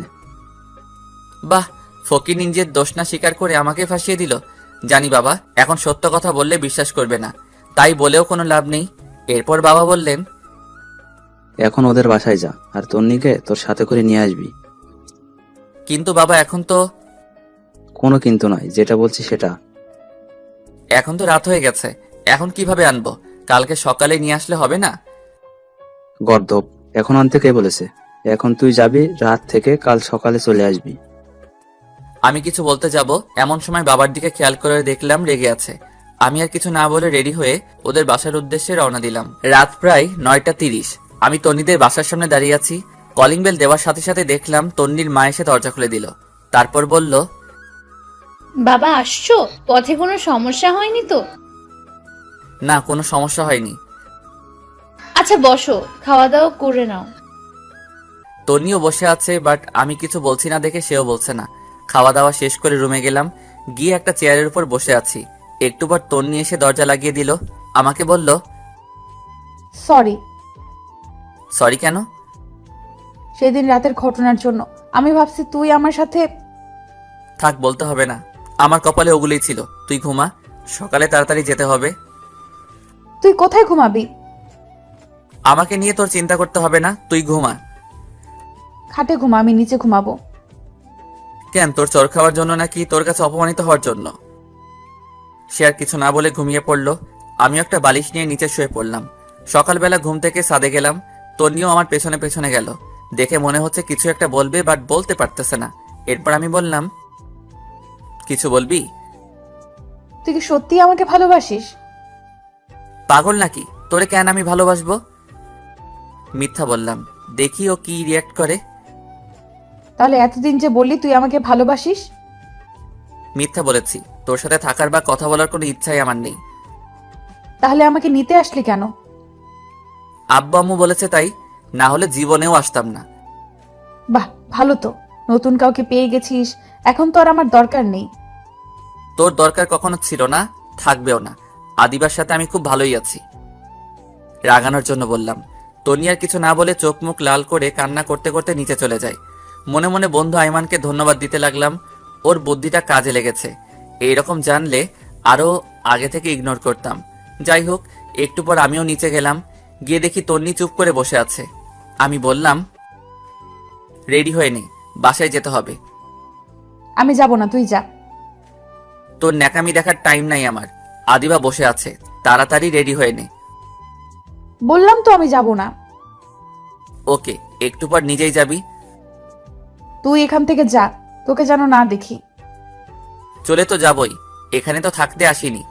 বাহ, ফকির নিজের দোষ না স্বীকার করে আমাকে ফাঁসিয়ে দিল। জানি বাবা, এখন সত্য কথা বললে বিশ্বাস করবে না, তাই বলেও কোনো লাভ নেই। এরপর বাবা বললেন, এখন ওদের বাসায় যা, আর তন্নিকে তোর সাথে করে নিয়ে আসবি। কিন্তু বাবা এখন তো কোনো কিন্তু নয়, যেটা বলছি সেটা। এখন তো রাত হয়ে গেছে, এখন কিভাবে আনবো? কালকে সকালে নিয়ে আসলে হবে না? গর্দব, এখন আনতে কে বলেছে? এখন তুই যাবি, রাত থেকে কাল সকালে চলে আসবি। আমি কিছু বলতে যাব, এমন সময় বাবার দিকে খেয়াল করে দেখলাম রেগে আছে। আমি আর কিছু না বলে রেডি হয়ে ওদের বাসার উদ্দেশ্যে রওনা দিলাম। রাত প্রায় 9:30। আমি তন্নিদের বাসার সামনে দাঁড়িয়ে আছি। কলিং বেল দেওয়ার সাথে সাথে দেখলাম তন্নির মা এসে দরজা খুলে দিল। তারপর বলল, বাবা আসছো? পথে কোনো সমস্যা হয়নি তো? না, কোনো সমস্যা হয়নি। আচ্ছা বসো, খাওয়া দাওয়া করে নাও। তন্নিও বসে আছে, বাট আমি কিছু বলছি না দেখে সেও বলছে না। খাওয়া দাওয়া শেষ করে রুমে গেলাম, গিয়ে একটা চেয়ারের উপর বসে আছি। একটু পর তন্নি এসে দরজা লাগিয়ে দিল। আমাকে বলল, সরি। সরি কেন? সেদিন রাতের ঘটনার জন্য। আমি ভাবছি তুই আমার সাথে। থাক, বলতে হবে না। আমার কপালে ওগুলোই ছিল। তুই ঘুমা, সকালে তাড়াতাড়ি যেতে হবে। তুই কোথায় ঘুমাবি? আমাকে নিয়ে তোর চিন্তা করতে হবে না, তুই ঘুমা। খাটে ঘুমা, আমি নিচে ঘুমাবো। কেন, তোর চর খাওয়ার জন্য নাকি তোর কাছে অপমানিত হওয়ার জন্য? সে আর কিছু না বলে ঘুমিয়ে পড়লো। আমিও একটা বালিশ নিয়ে নিচে শুয়ে পড়লাম। সকালবেলা ঘুম থেকে ছাদে গেলাম। তন্নিও আমার পেছনে পেছনে গেল। দেখে মনে হচ্ছে কিছু একটা বলবে, বাট বলতে পারতেছে না। এরপর আমি বললাম, কিছু বলবি? তুই কি সত্যি আমাকে ভালোবাসিস? পাগল নাকি? তোরে কেন আমি ভালোবাসবো? মিথ্যা বললাম, দেখি ও কি রিয়াক্ট করে। তাহলে এতদিন যে বললি তুই আমাকে ভালোবাসিস? মিথ্যা বলেছি, তোর সাথে থাকার বা কথা বলার কোনো ইচ্ছাই আমার নেই। তাহলে আমাকে নিতে আসলি কেন? আব্বু আম্মু বলেছে তাই, না হলে জীবনেও আসতাম না। বাহ, ভালো তো। নতুন কাউকে পেয়ে গেছিস, এখন তো আর আমার দরকার নেই। তোর দরকার কখনো ছিল না, থাকবেও না। আদিবার সাথে আমি খুব ভালোই আছি। রাগানোর জন্য বললাম। তনি আর কিছু না বলে চোখ মুখ লাল করে কান্না করতে করতে নিচে চলে যায়। মনে মনে বন্ধু আইমানকে ধন্যবাদ দিতে লাগলাম, ওর বুদ্ধিটা কাজে লেগেছে। এইরকম জানলে আরো আগে থেকে ইগনোর করতাম। যাই হোক, একটু পর আমিও নিচে গেলাম। গিয়ে দেখি তন্নি চুপ করে বসে আছে। আমি বললাম, রেডি হয়ে নে, বাসায় যেতে হবে। আমি যাব না, তুই যা। তোর ন্যাকামি দেখার টাইম নাই আমার। আদিবা বসে আছে, তাড়াতাড়ি রেডি হয়ে নে। বললাম তো আমি যাব না। ওকে, একটু পর নিজেই যাবি? তুই এখান থেকে যা, তোকে যেন না দেখি। চলে তো যাবই, এখানে তো থাকতে আসিনি।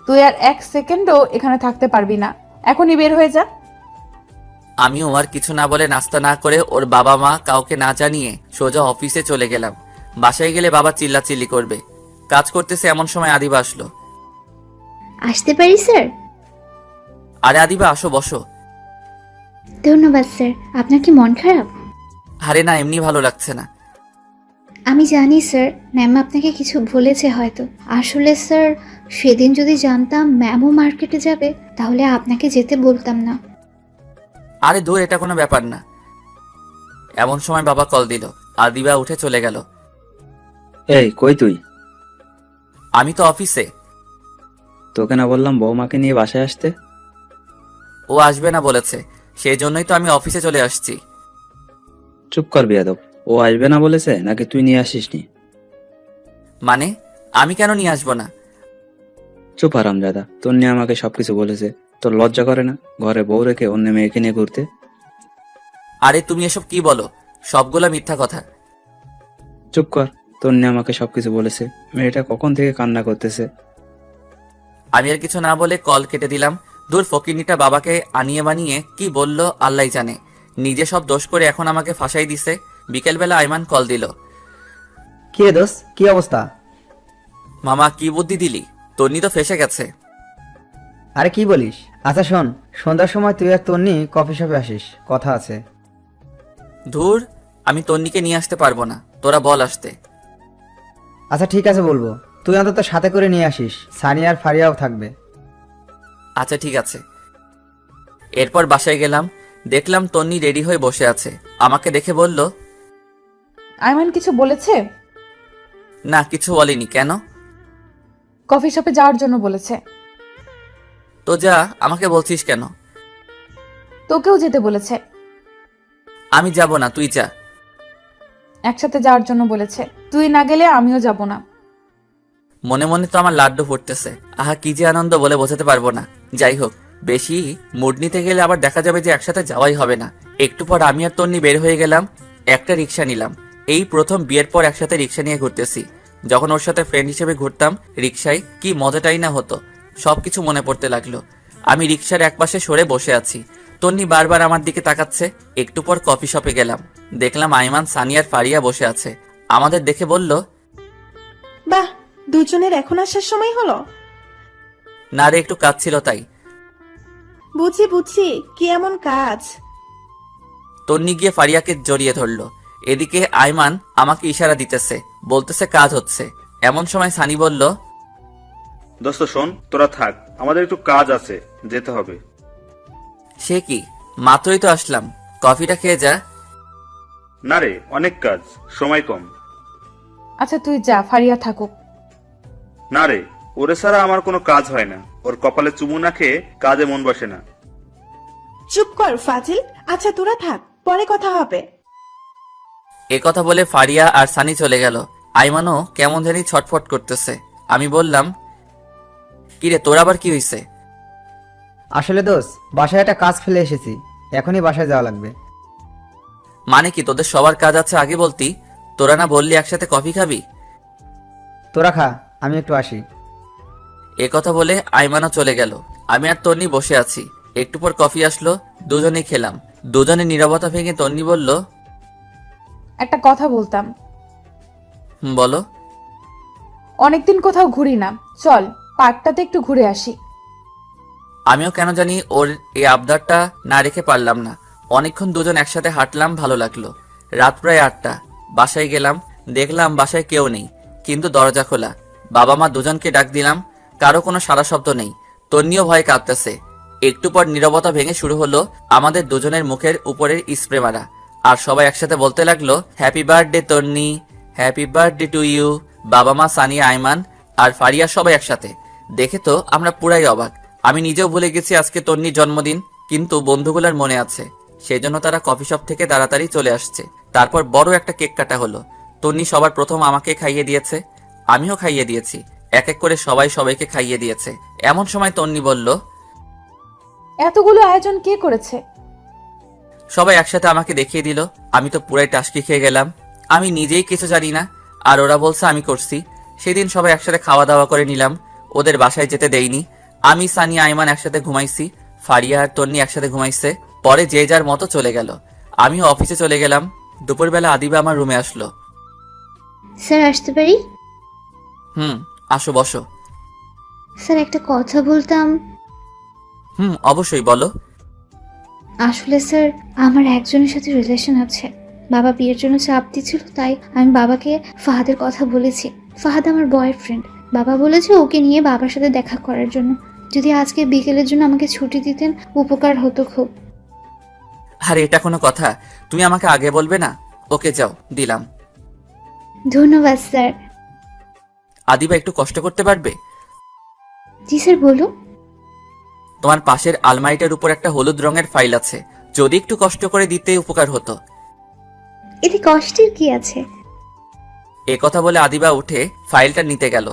তুই আর এক সেকেন্ডও এখানে থাকতে পারবি না, এখনই বের হয়ে যা। আমিও আর কিছু না বলে নাস্তা না করে ওর বাবা মা কাউকে না জানিয়ে সোজা অফিসে চলে গেলাম। বাসায় গেলে বাবা চিল্লাচিল্লি করবে। কাজ করতেছে এমন সময় আদিবা আসলো। আসতে পারি স্যার? আরে আদিবা, আসো, বসো। ধন্যবাদ স্যার। আপনার কি মন খারাপ? আরে না, এমনি ভালো লাগছে না। আমি জানি স্যার, ম্যাম আপনাকে কিছু বলেছে হয়তো। আসলে স্যার, সেদিন যদি জানতাম ম্যামও মার্কেটে যাবে তাহলে আপনাকে যেতে বলতাম না। আরে দূর, এটা কোনো ব্যাপার না। এমন সময় বাবা কল দিল। আদিবা উঠে চলে গেল। এই কই তুই? আমি তো অফিসে। তোকে না বললাম বৌমাকে নিয়ে বাসায় আসতে? ও আসবে না বলেছে, সেই জন্যই তো আমি অফিসে চলে আসছি। চুপ কর বিয়াদব। ও আসবে না বলেছে নাকি তুই নিয়ে আসিসনি? মানে, আমি কেন নিয়ে আসবো না? চুপ হারামজাদা, তোর নিয়ে আমাকে সবকিছু বলেছে। তোর লজ্জা করে না ঘরে বউ রেখে অন্য মেয়েকে নিয়ে ঘুরতে? আরে তুমি এসব কি বলো? সবগুলো মিথ্যা কথা। চুপ কর, তোর নিয়ে আমাকে সবকিছু বলেছে। মেয়েটা কখন থেকে কান্না করতেছে। আমি আর কিছু না বলে কল কেটে দিলাম। দূর, ফকিনিটা বাবাকে আনিয়ে বানিয়ে কি বললো আল্লাহ জানে। নিজে সব দোষ করে এখন আমাকে ফাঁসাই দিছে। বিকেলবেলা আইমান কল দিল। কি রে দোস্ত, কি অবস্থা? মামা, কি বুদ্ধি দিলি? তন্নি তো ফেসে গেছে। আরে কি বলিস? আচ্ছা শোন, সন্ধ্যার সময় তুই আর তন্নি কফি শপে আসিস, কথা আছে। ধুর, আমি তন্নিকে নিয়ে আসতে পারবো না, তোরা বল আসতে। আচ্ছা ঠিক আছে বলবো, তুই অন্তত সাথে করে নিয়ে আসিস, সানি আর ফারিয়াও থাকবে। আচ্ছা ঠিক আছে। এরপর বাসায় গেলাম, দেখলাম তন্নি রেডি হয়ে বসে আছে। আমাকে দেখে বলল, আইমান কিছু বলেছে? না, কিছু বলেনি। কেন? কফি শপে যাওয়ার জন্য বলেছে। তো যা, আমাকে বলছিস কেন? তোকেও যেতে বলেছে। আমি যাব না, তুই যা। একসাথে যাওয়ার জন্য বলেছে, তুই না গেলে আমিও যাব না। মনে মনে তো আমার লাড্ডু ফুটতেছে। আহা, কি যে আনন্দ বলে বোঝাতে পারবো না। যাই হোক, বেশি মুড নিতে গেলে আবার দেখা যাবে যে একসাথে যাওয়াই হবে না। একটু পর আমি আর তন্নি বের হয়ে গেলাম। একটা রিক্সা নিলাম। এই প্রথম বিয়ের পর একসাথে রিক্সা নিয়ে ঘুরতেছি। যখন ওর সাথে ফ্রেন্ড হিসেবে ঘুরতাম রিক্সায়, কি মজাটাই না হতো। সবকিছু মনে পড়তে লাগলো। আমি রিক্সার একপাশে সরে বসে আছি। তন্নি বারবার আমার দিকে তাকাচ্ছে। একটু পর কফি শপে গেলাম। দেখলাম আইমান, সানি আর ফারিয়া বসে আছে। আমাদের দেখে বলল, বাহ, দুজনের এখন আসার সময় হলো। না রে, একটু কাজ ছিল তাই। বুঝি, কি এমন কাজ? তন্নি গিয়ে ফারিয়াকে জড়িয়ে ধরলো। এদিকে আইমান আমাকে ইশারা দিতেছে, বলতেছে কাজ হচ্ছে। এমন সময় সানি বলল, দোস্ত শোন, তোরা থাক, আমাদের একটু কাজ আছে, যেতে হবে। সে কি, মাত্রই তো আসলাম, কফিটা খেয়ে যা। না রে, অনেক কাজ, সময় কম। আচ্ছা তুই যা, ফারিয়া থাকুক। না রে, ওরে ছাড়া আমার কোনো কাজ হয় না। ওর কপালে চুমু না খেয়ে কাজে মন বসে না। চুপ কর ফাজিল। আচ্ছা তোরা থাক, পরে কথা হবে। এ কথা বলে ফারিয়া আর সানি চলে গেল। আইমানও কেমন জানি ছটফট করতেছে। আমি বললাম, কিরে তোর আবার কি হইছে? আসলে দোষ, বাসায় একটা কাজ ফেলে এসেছি, এখনই বাসায় যাওয়া লাগবে। মানে কি, তোদের সবার কাজ আছে আগে বলতি? তোরা না বললি একসাথে কফি খাবি? তোরা খা, আমি একটু আসি। এ কথা বলে আইমানও চলে গেল। আমি আর তন্নি বসে আছি। একটু পর কফি আসলো, দুজনেই খেলাম। দুজনে নীরবতা ভেঙে তন্নি বলল, একটা কথা বলতাম। বলো। অনেকদিন কোথাও ঘুরি না, চল পার্কটাতে একটু ঘুরে আসি। আমিও কেন জানি ওর এই আবদারটা না রেখে পারলাম না। অনেকক্ষণ দুজন একসাথে হাঁটলাম, ভালো লাগলো। রাত প্রায় 8টা। বাসায় গেলাম, দেখলাম বাসায় কেউ নেই, কিন্তু দরজা খোলা। বাবা মা দুজনকে ডাক দিলাম, কারো কোনো সারা শব্দ নেই। তন্নিও ভয়ে কাঁদতেছে। একটু পর নীরবতা ভেঙে শুরু হলো আমাদের দুজনের মুখের উপরের স্প্রে মারা। আর সবাই একসাথে বলতে লাগলো, happy birthday Tanni, happy birthday to you. বাবা মা, সানিয়া, আইমান আর ফারিয়া সবাই একসাথে। দেখে তো আমরা পুরাই অবাক। আমি নিজেও ভুলে গেছি আজকে তন্নির জন্মদিন, কিন্তু বন্ধুগুলার মনে আছে। সেই জন্য তারা কফি শপ থেকে তাড়াতাড়ি চলে আসছে। তারপর বড় একটা কেক কাটা হলো। তন্নি সবার প্রথম আমাকে খাইয়ে দিয়েছে, আমিও খাইয়ে দিয়েছি। এক এক করে সবাই সবাইকে খাইয়ে দিয়েছে। এমন সময় তন্নি বলল, এতগুলো আয়োজন কে করেছে? সবাই একসাথে আমাকে দেখিয়ে দিল। আমি তো পুরাই টাসকি খেয়ে গেলাম। আমি নিজেই কিছু জানি না, আর ওরা বলছে আমি করছি। সেদিন সবাই একসাথে খাওয়া দাওয়া করে নিলাম। ওদের বাসায় যেতে দেইনি। আমি, সানি, আইমান একসাথে ঘুমাইছি। ফারিয়া আর তন্নি একসাথে ঘুমাইছে। পরে যে যার মতো চলে গেল। আমিও অফিসে চলে গেলাম। দুপুরবেলা আদিবা আমার রুমে আসলো। স্যার আসতে পারি? আসো, বসো। স্যার একটা কথা বলতাম। অবশ্যই বলো। আসলে স্যার, আমার একজনের সাথে রিলেশন আছে। বাবা বিয়ের জন্য চাপ দিচ্ছিল, তাই আমি বাবাকে ফাহাদের কথা বলেছি। ফাহাদ আমার বয়ফ্রেন্ড। বাবা বলেছে ওকে নিয়ে বাবার সাথে দেখা করার জন্য। যদি আজকে বিকেলের জন্য আমাকে ছুটি দিতেন উপকার হতো খুব। আরে এটা কোনো কথা? তুমি আমাকে আগে বলবে না? ওকে যাও, দিলাম। ধন্যবাদ স্যার। আদিবা একটু কষ্ট করতে পারবে? জি স্যার, বলুন। তোমার পাশের আলমারিটার উপর একটা হলুদ রঙের ফাইল আছে, যদি একটু কষ্ট করে দিতে উপকার হতো। এতে কষ্টের কি আছে? এ কথা বলে আদিবা উঠে ফাইলটা নিতে গেল।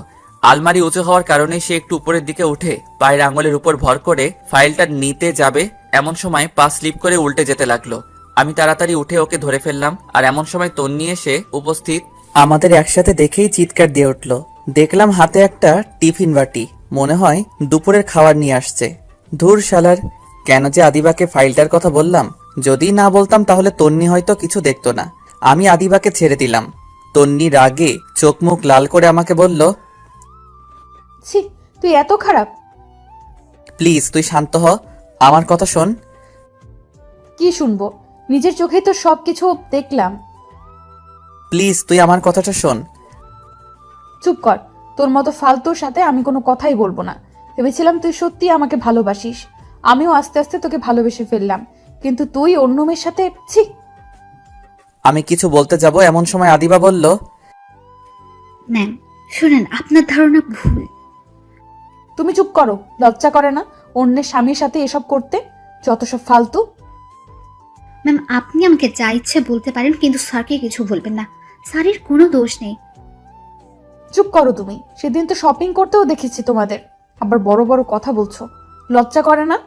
আলমারি উঁচু হওয়ার কারণে সে একটু উপরের দিকে উঠে পায়ের আঙুলের উপর ভর করে ফাইলটা নিতে যাবে। এমন সময় পা স্লিপ করে উল্টে যেতে লাগলো। আমি তাড়াতাড়ি উঠে ওকে ধরে ফেললাম। আর এমন সময় তন্নি এসে উপস্থিত। আমাদের একসাথে দেখেই চিৎকার দিয়ে উঠল। দেখলাম হাতে একটা টিফিন বাটি, মনে হয় দুপুরের খাবার নিয়ে আসছে। ধুর শালার, কেন যে আদিবাকে ফাইলটার কথা বললাম। যদি না বলতাম তাহলে তন্নি হয়তো কিছু দেখতো না। আমি আদিবাকে ছেড়ে দিলাম। তন্নি রাগে চোখ মুখ লাল করে আমাকে বলল, ছি, তুই এত খারাপ? প্লিজ তুই শান্ত হ, আমার কথা শোন। কি শুনবো? নিজের চোখেই তো সবকিছু দেখলাম। প্লিজ তুই আমার কথাটা শোন। চুপ কর, তোর মতো ফালতুর সাথে আমি কোনো কথাই বলবো না। ভেবেছিলাম তুই সত্যি আমাকে ভালোবাসিস, আমিও আস্তে আস্তে তোকে ভালোবেসে ফেললাম, কিন্তু তুই অন্য মেয়ের সাথে। ছি। আমি কিছু বলতে যাব এমন সময় আদিবা বলল, ম্যাম শুনেন, আপনার ধারণা ভুল। তুমি চুপ করো, লজ্জা করে না অন্যের স্বামীর সাথে এসব করতে? যত সব ফালতু। ম্যাম, আপনি আমাকে যা ইচ্ছে বলতে পারেন, কিন্তু স্যারকে কিছু বলবেন না। স্যারের কোনো দোষ নেই। চুপ করো তুমি। সেদিন তো শপিং করতেও দেখেছি তোমাদের, আবার বড় বড় কথা বলছো। লজ্জা করে না?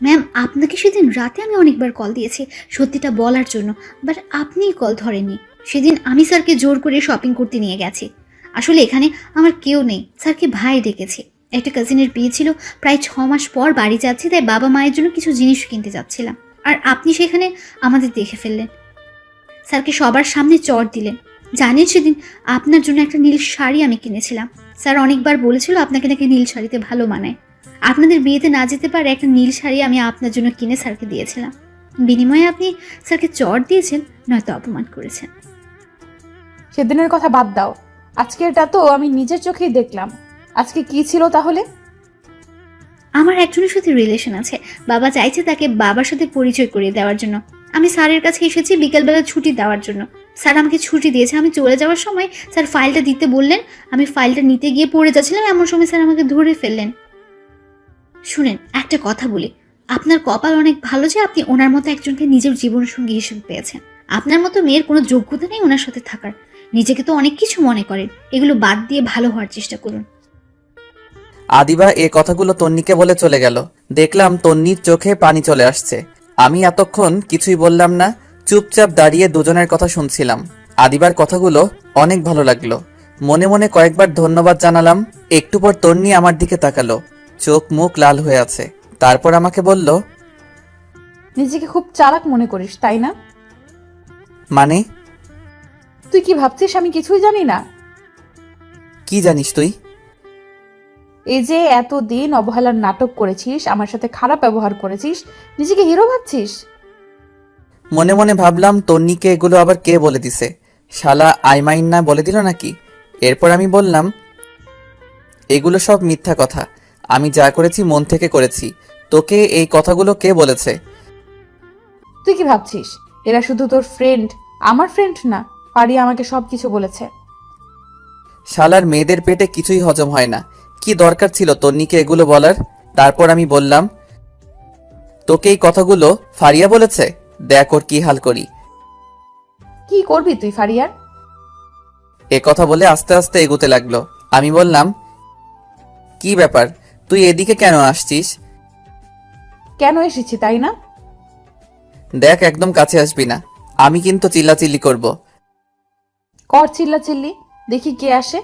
ম্যাম, আপনাকে সেদিন রাতে আমি অনেকবার কল দিয়েছি সত্যিটা বলার জন্য, বাট আপনিই কল ধরেননি। সেদিন আমি স্যারকে জোর করে শপিং করতে নিয়ে গেছি। আসলে এখানে আমার কেউ নেই, স্যারকে ভাই ডেকেছি। একটা কাজিনের বিয়ে ছিল, প্রায় 6 মাস পর বাড়ি যাচ্ছি, তাই বাবা মায়ের জন্য কিছু জিনিস কিনতে যাচ্ছিলাম। আর আপনি সেখানে আমাদের দেখে ফেললেন, স্যারকে সবার সামনে চড় দিলেন। জানেন সেদিন আপনার জন্য একটা নীল শাড়ি আমি কিনেছিলাম। স্যার অনেকবার বলেছিল আপনাকে নাকি নীল শাড়িতে ভালো মানায়। আপনাদের বিয়েতে না যেতে পারে একটা নীল শাড়ি আমি আপনার জন্য কিনে স্যারকে দিয়েছিলাম। বিনিময়ে আপনি স্যারকে চড় দিয়েছেন, নয়তো অপমান করেছেন। সেদিনের কথা বাদ দাও, আজকেরটা তো আমি নিজের চোখেই দেখলাম। আজকে কি ছিল তাহলে? আমার একজনের সাথে রিলেশন আছে, বাবা চাইছে তাকে বাবার সাথে পরিচয় করিয়ে দেওয়ার জন্য। আমি স্যারের কাছে এসেছি বিকেলবেলা ছুটি দেওয়ার জন্য। স্যার আমাকে ছুটি দিয়েছে। আমি চলে যাওয়ার সময় স্যার ফাইলটা দিতে বললেন। আমি ফাইলটা নিতে গিয়ে পড়ে যাচ্ছিলাম, এমন সময় স্যার আমাকে ধরে ফেললেন। শুনেন, একটা কথা বলি, আপনার কপাল অনেক ভালো যে আপনি ওনার মতো একজনকে নিজের জীবনসঙ্গী হিসেবে পেয়েছেন। আপনার মতো মেয়ের কোনো যোগ্যতা নেই ওনার সাথে থাকার। নিজেকে তো অনেক কিছু মনে করেন, এগুলো বাদ দিয়ে ভালো হওয়ার চেষ্টা করুন। আদিবা এ কথাগুলো তন্নিকে বলে চলে গেল। দেখলাম তন্নির চোখে পানি চলে আসছে। আমি এতক্ষণ কিছুই বললাম না, চুপচাপ দাঁড়িয়ে দুজনের কথা শুনছিলাম। আদিবার কথাগুলো অনেক ভালো লাগলো। মনে মনে কয়েকবার ধন্যবাদ জানালাম। একটু পর তন্নি আমার দিকে তাকালো, চোখ মুখ লাল হয়ে আছে। তারপর আমাকে বলল, নিজেকে খুব চালাক মনে করিস তাই না? মানে? তুই কি ভাবছিস আমি কিছুই জানি না? কি জানিস তুই? এই যে এতদিন অবহেলার নাটক করেছিস, আমার সাথে খারাপ ব্যবহার করেছিস, নিজেকে হিরো ভাবছিস? মনে মনে ভাবলাম তন্নিকে এগুলো আবার কে বলে দিছে, শালা আইমাইন না বলে দিল নাকি? এরপর আমি বললাম, এগুলো সব মিথ্যা কথা। আমি যা করেছি মন থেকে করেছি। তোকে এই কথাগুলো কে বলেছে? তুই কি ভাবছিস এরা শুধু তোর ফ্রেন্ড? আমার ফ্রেন্ড না, পারিয়া আমাকে সবকিছু বলেছে। শালার মেয়েদের পেটে কিছুই হজম হয় না। কি দরকার ছিল তন্নিকে এগুলো বলার? তারপর আমি বললাম, তোকে এই কথাগুলো ফারিয়া বলেছে? দেখ ওর কি হাল করি। কি করবি তুই ফারিয়ার? এ কথা বলে আস্তে আস্তে এগোতে লাগলো। আমি বললাম, কি ব্যাপার, তুই এদিকে কেন আসছিস? কেন এসেছি তাই না? দেখ একদম কাছে আসবি না, আমি কিন্তু চিল্লাচিল্লি করব। কর চিল্লা চিল্লি, দেখি কে আসে।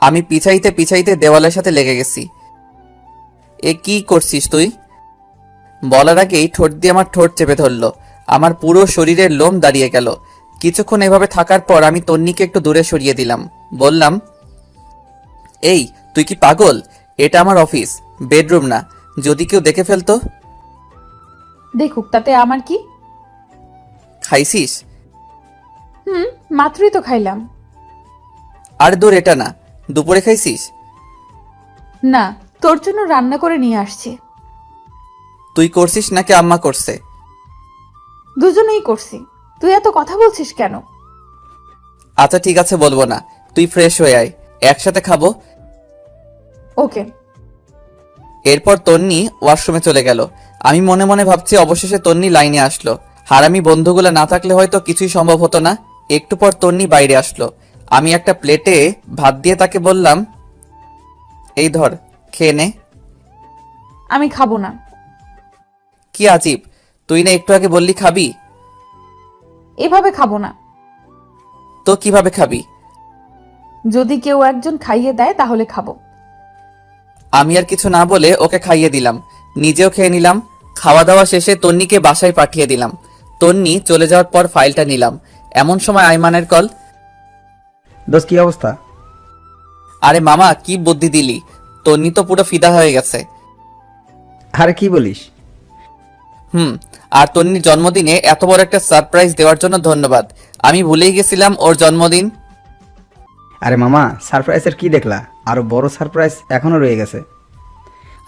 আমি পিছাইতে পিছাইতে দেওয়ালের সাথে লেগে গেছি। এ কি করছিস তুই? বলার আগেই ঠোঁট দিয়ে আমার ঠোঁট চেপে ধরলো। আমার পুরো শরীরের লোম দাঁড়িয়ে গেল। কিছুক্ষণ এভাবে থাকার পর আমি তন্নিকে একটু দূরে সরিয়ে দিলাম। বললাম, এই তুই কি পাগল? এটা আমার অফিস, বেডরুম না। যদি কেউ দেখে ফেলতো? দেখুক, তাতে আমার কি? খাইছিস? মাত্রই তো খাইলাম। আর দূর এটা না, দুপুরে খাইছিস? না, তোর জন্য রান্না করে নিয়ে আসছি। তুই করছিস নাকি আম্মা করছে? দুজনেই করছি। তুই এত কথা বলছিস কেন? আচ্ছা ঠিক আছে, বলবো না। তুই ফ্রেশ হয়ে আয়, একসাথে খাবো। ওকে। এরপর তন্নি ওয়াশরুমে চলে গেল। আমি মনে মনে ভাবছি অবশেষে তন্নি লাইনে আসলো। হারামি বন্ধুগুলো না থাকলে হয়তো কিছুই সম্ভব হতো না। একটু পর তন্নি বাইরে আসলো। আমি একটা প্লেটে ভাত দিয়ে তাকে বললাম, এই ধর, খেয়ে নে। আমি খাবো না। কি আজীব, তুই না একটু আগে বললি খাবি? এভাবে খাবো না। তো কিভাবে খাবি? যদি কেউ একজন খাইয়ে দেয় তাহলে খাবো। আমি আর কিছু না বলে ওকে খাইয়ে দিলাম, নিজেও খেয়ে নিলাম। খাওয়া দাওয়া শেষে তন্নিকে বাসায় পাঠিয়ে দিলাম। তন্নি চলে যাওয়ার পর ফাইলটা নিলাম। এমন সময় আইমানের কল। দোস্ত, কি অবস্থা? আরে মামা, কি বুদ্ধি দিলি! তন্নি তো পুরো ফিদা হয়ে গেছে। আরে কি বলিস? আর তন্নির জন্মদিনে এত বড় একটা সারপ্রাইজ দেওয়ার জন্য ধন্যবাদ। আমি ভুলেই গেছিলাম ওর জন্মদিন। আরে মামা, সারপ্রাইজের কি দেখলা? আরো বড় সারপ্রাইজ এখনো রয়ে গেছে।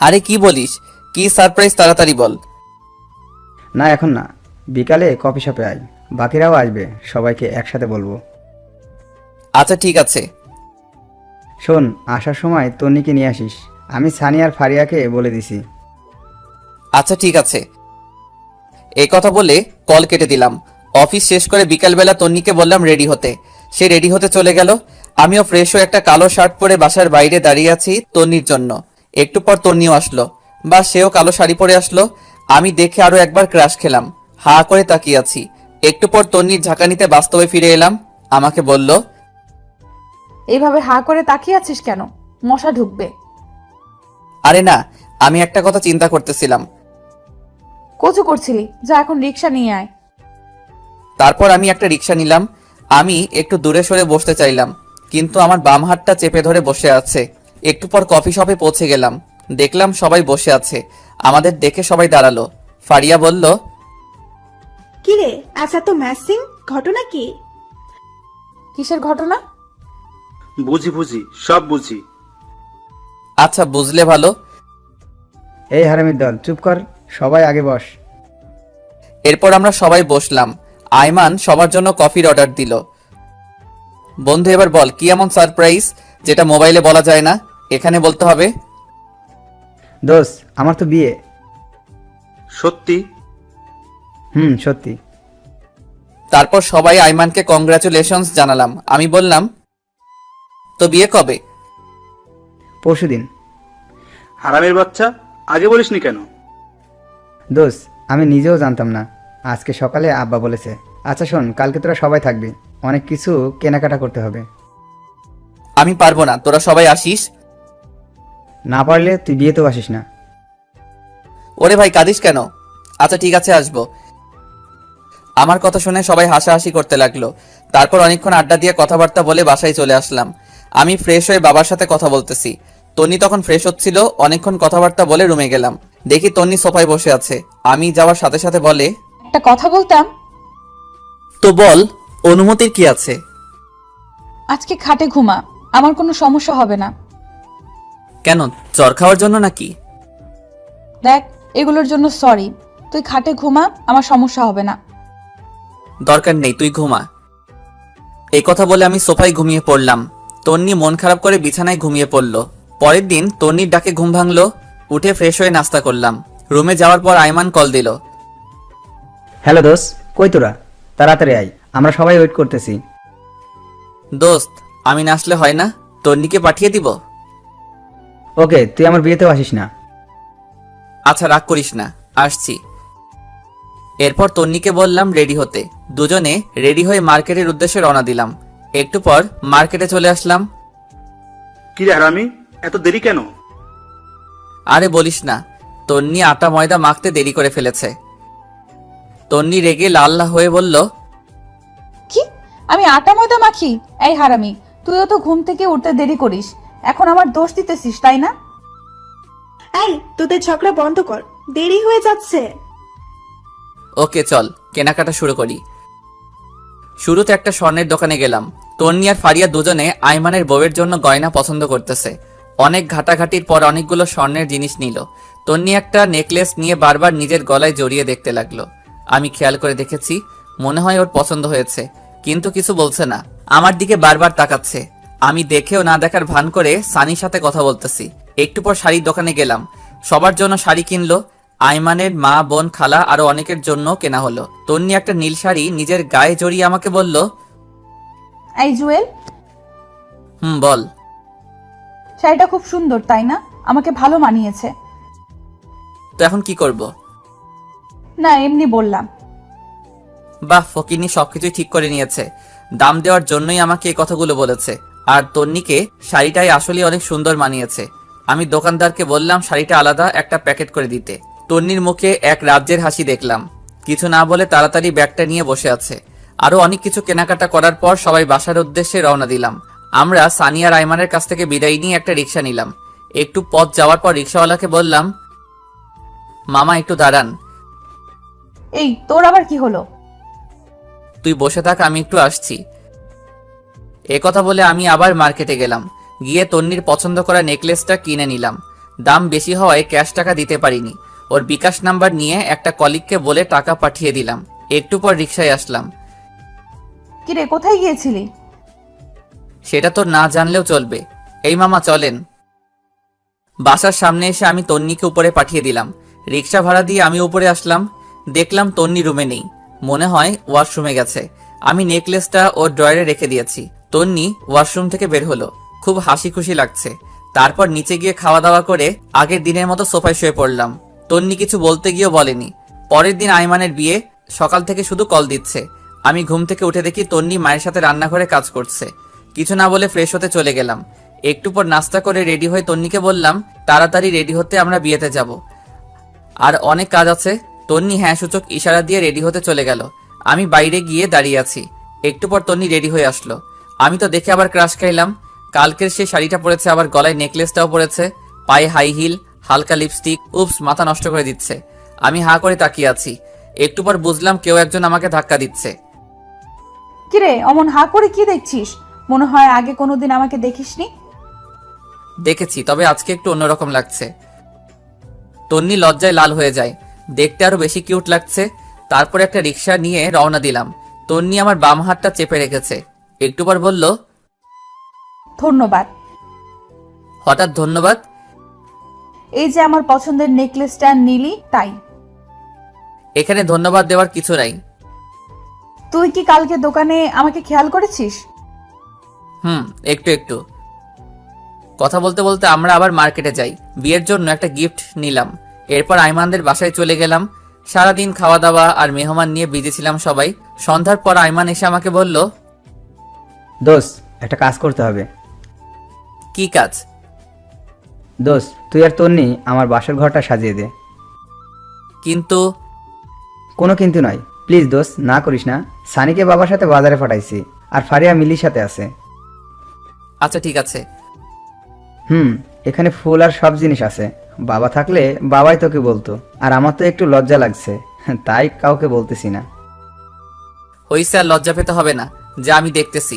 আরে কি বলিস? কি সারপ্রাইজ, তাড়াতাড়ি বল। না এখন না, বিকালে কফি শপে আয়, বাকিরাও আসবে, সবাইকে একসাথে বলবো। আচ্ছা ঠিক আছে। শোন, আসার সময় তন্নিকে নিয়ে আসিস। আমি সানি আর ফারিয়াকে বলে দিছি। আচ্ছা ঠিক আছে। এই কথা বলে কল কেটে দিলাম। অফিস শেষ করে বিকালবেলা তন্নিকে বললাম রেডি হতে। সে রেডি হতে চলে গেল। আমিও ফ্রেশ হয়ে একটা কালো শার্ট পরে বাসার বাইরে দাঁড়িয়ে আছি তন্নির জন্য। একটু পর তন্নিও আসলো, বা সেও কালো শাড়ি পরে আসলো। আমি দেখে আরো একবার ক্রাশ খেলাম। হা করে তাকিয়ে আছি। একটু পর তন্নির ঝাঁকানিতে বাস্তবে ফিরে এলাম। আমাকে বলল, এইভাবে হা করে তাকিয়ে আছিস কেন? মশা ঢুকবে। আরে না, আমি একটা কথা চিন্তা করতেছিলাম। কচু করছিলি, যা এখন রিক্সা নিয়ে আয়। তারপর আমি একটা রিক্সা নিলাম। আমি একটু দূরে সরে বসতে চাইলাম, কিন্তু আমার বাম হাতটা চেপে ধরে বসে আছে। একটু পর কফি শপে পৌঁছে গেলাম। দেখলাম সবাই বসে আছে। আমাদের দেখে সবাই দাঁড়ালো। ফারিয়া বলল, কি রে, আজ এত ম্যাসিং, ঘটনা কি? কিসের ঘটনা? বুঝি সব বুঝি। আচ্ছা বুঝলে ভালো। এই হারামির দল, চুপ কর, সবাই আগে বস। এরপর আমরা সবাই বসলাম। আয়মান সবার জন্য কফির অর্ডার দিল। বন্ধু এবার বল, কি এমন সারপ্রাইজ যেটা মোবাইলে বলা যায় না, এখানে বলতে হবে? দোস্ত, আমার তো বিয়ে। সত্যি? সত্যি। তারপর সবাই আয়মানকে কংগ্রাচুলেশনস জানালাম। আমি বললাম, তো বিয়ে কবে? পরশুদিন। হারামের বাচ্চা, আগে বলিসনি কেন? দোস্ত, আমি নিজেও জানতাম না, আজকে সকালে আব্বা বলেছে। আচ্ছা শোন, কালকে তোরা সবাই থাকবি, অনেক কিছু কেনাকাটা করতে হবে। আমি পারবো না, তোরা সবাই আসিস। না পারলে তুই বিয়েতেও আসিস না। ওরে ভাই, কাঁদিস কেন? আচ্ছা ঠিক আছে, আসবো। আমার কথা শুনে সবাই হাসাহাসি করতে লাগলো। তারপর অনেকক্ষণ আড্ডা দিয়ে কথাবার্তা বলে বাসায় চলে আসলাম। আমি ফ্রেশ হয়ে বাবার সাথে কথা বলতেছি। তন্নি তখন ফ্রেশ হচ্ছিল। অনেকক্ষণ কথাবার্তা বলে রুমে গেলাম। দেখি তন্নি সোফায় বসে আছে। আমি যাওয়ার সাথে সাথে বলে, একটা কথা বলতাম। তো বল, অনুমতির কি আছে? আজকে খাটে ঘুমা, আমার কোনো সমস্যা হবে না। কেন, চর খাওয়ার জন্য নাকি? দেখ, এগুলোর জন্য সরি, তুই খাটে ঘুমা, আমার সমস্যা হবে না। দরকার নেই, তুই ঘুমা। এই কথা বলে আমি সোফায় ঘুমিয়ে পড়লাম। তন্নি মন খারাপ করে বিছানায় ঘুমিয়ে পড়ল। পরের দিন তন্নির ডাকে ঘুম ভাঙলো। উঠে ফ্রেশ হয়ে নাস্তা করলাম। রুমে যাওয়ার পর আয়মান কল দিল। হ্যালো দোস্ত, কই তোরা? তাড়াতাড়ি আয়, আমরা সবাই ওয়েট করতেছি। দোস্ত, আমি না আসলে হয় না? তন্নিকে পাঠিয়ে দিব? ওকে, তুই আমার বিয়েতেও আসিস না। আচ্ছা রাগ করিস না, আসছি। এরপর তন্নিকে বললাম রেডি হতে। দুজনে রেডি হয়ে মার্কেটের উদ্দেশ্যে রওনা দিলাম। একটু পর মার্কেটে চলে আসলাম। কি রে হারামি, এত দেরি কেন? আরে বলিস না, তন্নি আটা ময়দা মাখতে দেরি করে ফেলেছে। তন্নি রেগে লাল হয়ে বলল, কি, আমি আটা ময়দা মাখি? এই হারামি, তুইও তো ঘুম থেকে উঠতে দেরি করিস, এখন আমার দোষ দিতেছিস তাই না? এই, তোদের ঝগড়া বন্ধ কর, দেরি হয়ে যাচ্ছে। ওকে চল, কেনাকাটা শুরু করি। শুরুতে একটা স্বর্ণের দোকানে গেলাম। তন্নি আর ফারিয়া দুজনে আয়মানের বউয়ের জন্য গয়না পছন্দ করতেছে। অনেক ঘাটাঘাটির পর অনেকগুলো স্বর্ণের জিনিস নিল। তন্নি একটা নেকলেস নিয়ে বারবার নিজের গলায় জড়িয়ে দেখতে লাগলো। আমি খেয়াল করে দেখেছি, মনে হয় ওর পছন্দ হয়েছে, কিন্তু কিছু বলছে না। আমার দিকে বারবার তাকাচ্ছে। আমি দেখেও না দেখার ভান করে সানির সাথে কথা বলতেছি। একটু পর শাড়ির দোকানে গেলাম। সবার জন্য শাড়ি কিনলো। আয়মানের মা, বোন, খালা আরো অনেকের জন্য কেনা হলো। তন্নি একটা নীল শাড়ি নিজের গায়ে জড়িয়ে আমাকে বলল, এই জুয়েল, বল। শাড়িটা খুব সুন্দর তাই না? আমাকে ভালো মানিয়েছে। তো এখন কি করব? না, এমনি বললাম। বাহ, ফকিনি সবকিছুই ঠিক করে নিয়েছে। দাম দেওয়ার জন্যই আমাকে এই কথাগুলো বলেছে। আর তন্নিকে শাড়িটাই আসলে অনেক সুন্দর মানিয়েছে। আমি দোকানদারকে বললাম শাড়িটা আলাদা একটা প্যাকেট করে দিতে। তন্নির মুখে এক রাজ্যের হাসি দেখলাম। কিছু না বলে তাড়াতাড়ি ব্যাগটা নিয়ে বসে আছে। আরো অনেক কিছু কেনাকাটা করার পর সবাই বাসার উদ্দেশ্যে রওনা দিলাম। আমরা সানি আর আয়মানের কাছ থেকে বিদায় নিয়ে একটা রিক্সা নিলাম। একটু পথ যাওয়ার পর রিক্সাওয়ালাকে বললাম, মামা একটু দাঁড়ান। এই, তোর আবার কি হলো? তুই বসে থাক, আমি একটু আসছি। কথা বলে আমি আবার মার্কেটে গেলাম। গিয়ে তন্নির পছন্দ করা নেকলেসটা কিনে নিলাম। দাম বেশি হওয়ায় ক্যাশ টাকা দিতে পারিনি। ওর বিকাশ নাম্বার নিয়ে একটা কলিগকে বলে টাকা পাঠিয়ে দিলাম। একটু পর রিক্সায় আসলাম। কিরে, কোথায় গিয়েছিলি? সেটা তো না জানলেও চলবে। এই মামা চলেন। বাসার সামনে এসে আমি তন্নিকে উপরে পাঠিয়ে দিলাম। রিক্সা ভাড়া দিয়ে আমি উপরে আসলাম। দেখলাম তন্নি রুমে নেই, মনে হয় ওয়াশরুমে গেছে। আমি নেকলেসটা ওর ড্রয়ারে রেখে দিয়েছি। তন্নি ওয়াশরুম থেকে বের হলো, খুব হাসি খুশি লাগছে। তারপর নিচে গিয়ে খাওয়া দাওয়া করে আগের দিনের মতো সোফায় শুয়ে পড়লাম। তন্নি কিছু বলতে গিয়েও বলেনি। পরের দিন আইমানের বিয়ে, সকাল থেকে শুধু কল দিচ্ছে। আমি ঘুম থেকে উঠে দেখি তন্নি মায়ের সাথে রান্নাঘরে কাজ করছে। কিছু না বলে ফ্রেশ হতে চলে গেলাম। একটু পর নাস্তা করে রেডি হয়ে তন্নিকে বললাম তাড়াতাড়ি রেডি হতে, আমরা বিয়েতে যাব, আর অনেক কাজ আছে। তন্নি হ্যাঁ সূচক ইশারা দিয়ে রেডি হতে চলে গেল। আমি বাইরে গিয়ে দাঁড়িয়ে আছি। একটু পর তন্নি রেডি হয়ে আসলো। আমি তো দেখে আবার ক্রাশ খাইলাম। কালকের সেই শাড়িটা পরেছে, আবার গলায় নেকলেসটাও পরেছে, পায়ে হাই হিল, হালকা লিপস্টিক। উপস, মাথা নষ্ট করে দিচ্ছে। আমি হাঁ করে তাকিয়ে আছি। একটু পর বুঝলাম কেউ একজন আমাকে ধাক্কা দিচ্ছে। কিরে অমন হা করে কি দেখছিস? মনে হয় আগে কোনোদিন আমাকে দেখিসনি। দেখেছি, তবে আজকে একটু অন্যরকম লাগছে। তন্নি লজ্জায় লাল হয়ে যায়, দেখতে আরো বেশি কিউট লাগছে। তারপর একটা রিক্সা নিয়ে রওনা দিলাম। তন্নি আমার বাম হাতটা চেপে রেখেছে। একটু পর বলল, ধন্যবাদ। হঠাৎ ধন্যবাদ? এই যে আমার পছন্দের নেকলেসটা নিলি তাই। এখানে ধন্যবাদ দেওয়ার কিছু নাই। তুই কি কালকে দোকানে আমাকে খেয়াল করেছিস? একটু একটু। কথা বলতে বলতে আমরা আবার মার্কেটে যাই। বিয়ের জন্য একটা গিফট নিলাম। এরপর আইমানদের বাসায় চলে গেলাম। সারাদিন খাওয়া দাওয়া আর মেহমান নিয়ে বিজি ছিলাম সবাই। সন্ধ্যার পর আইমান এসে আমাকে বলল, দোস্ত একটা কাজ করতে হবে। কি কাজ? দোস্ত তুই আর তন্নি আমার বাসর ঘরটা সাজিয়ে দে। কিন্তু? কোনো কিন্তু নয়, প্লিজ দোস্ত, না করিস না। সানিকে বাবার সাথে বাজারে পাঠাইছি, আর ফারিয়া মিলির সাথে আছে। আচ্ছা ঠিক আছে। এখানে ফুল আর সব জিনিস আছে। বাবা থাকলে বাবাই তোকে বলতো, আর আমার তো একটু লজ্জা লাগছে, তাই কাউকে বলতেছি না। হইছে, আর লজ্জা পেতে হবে না, যা আমি দেখতেছি।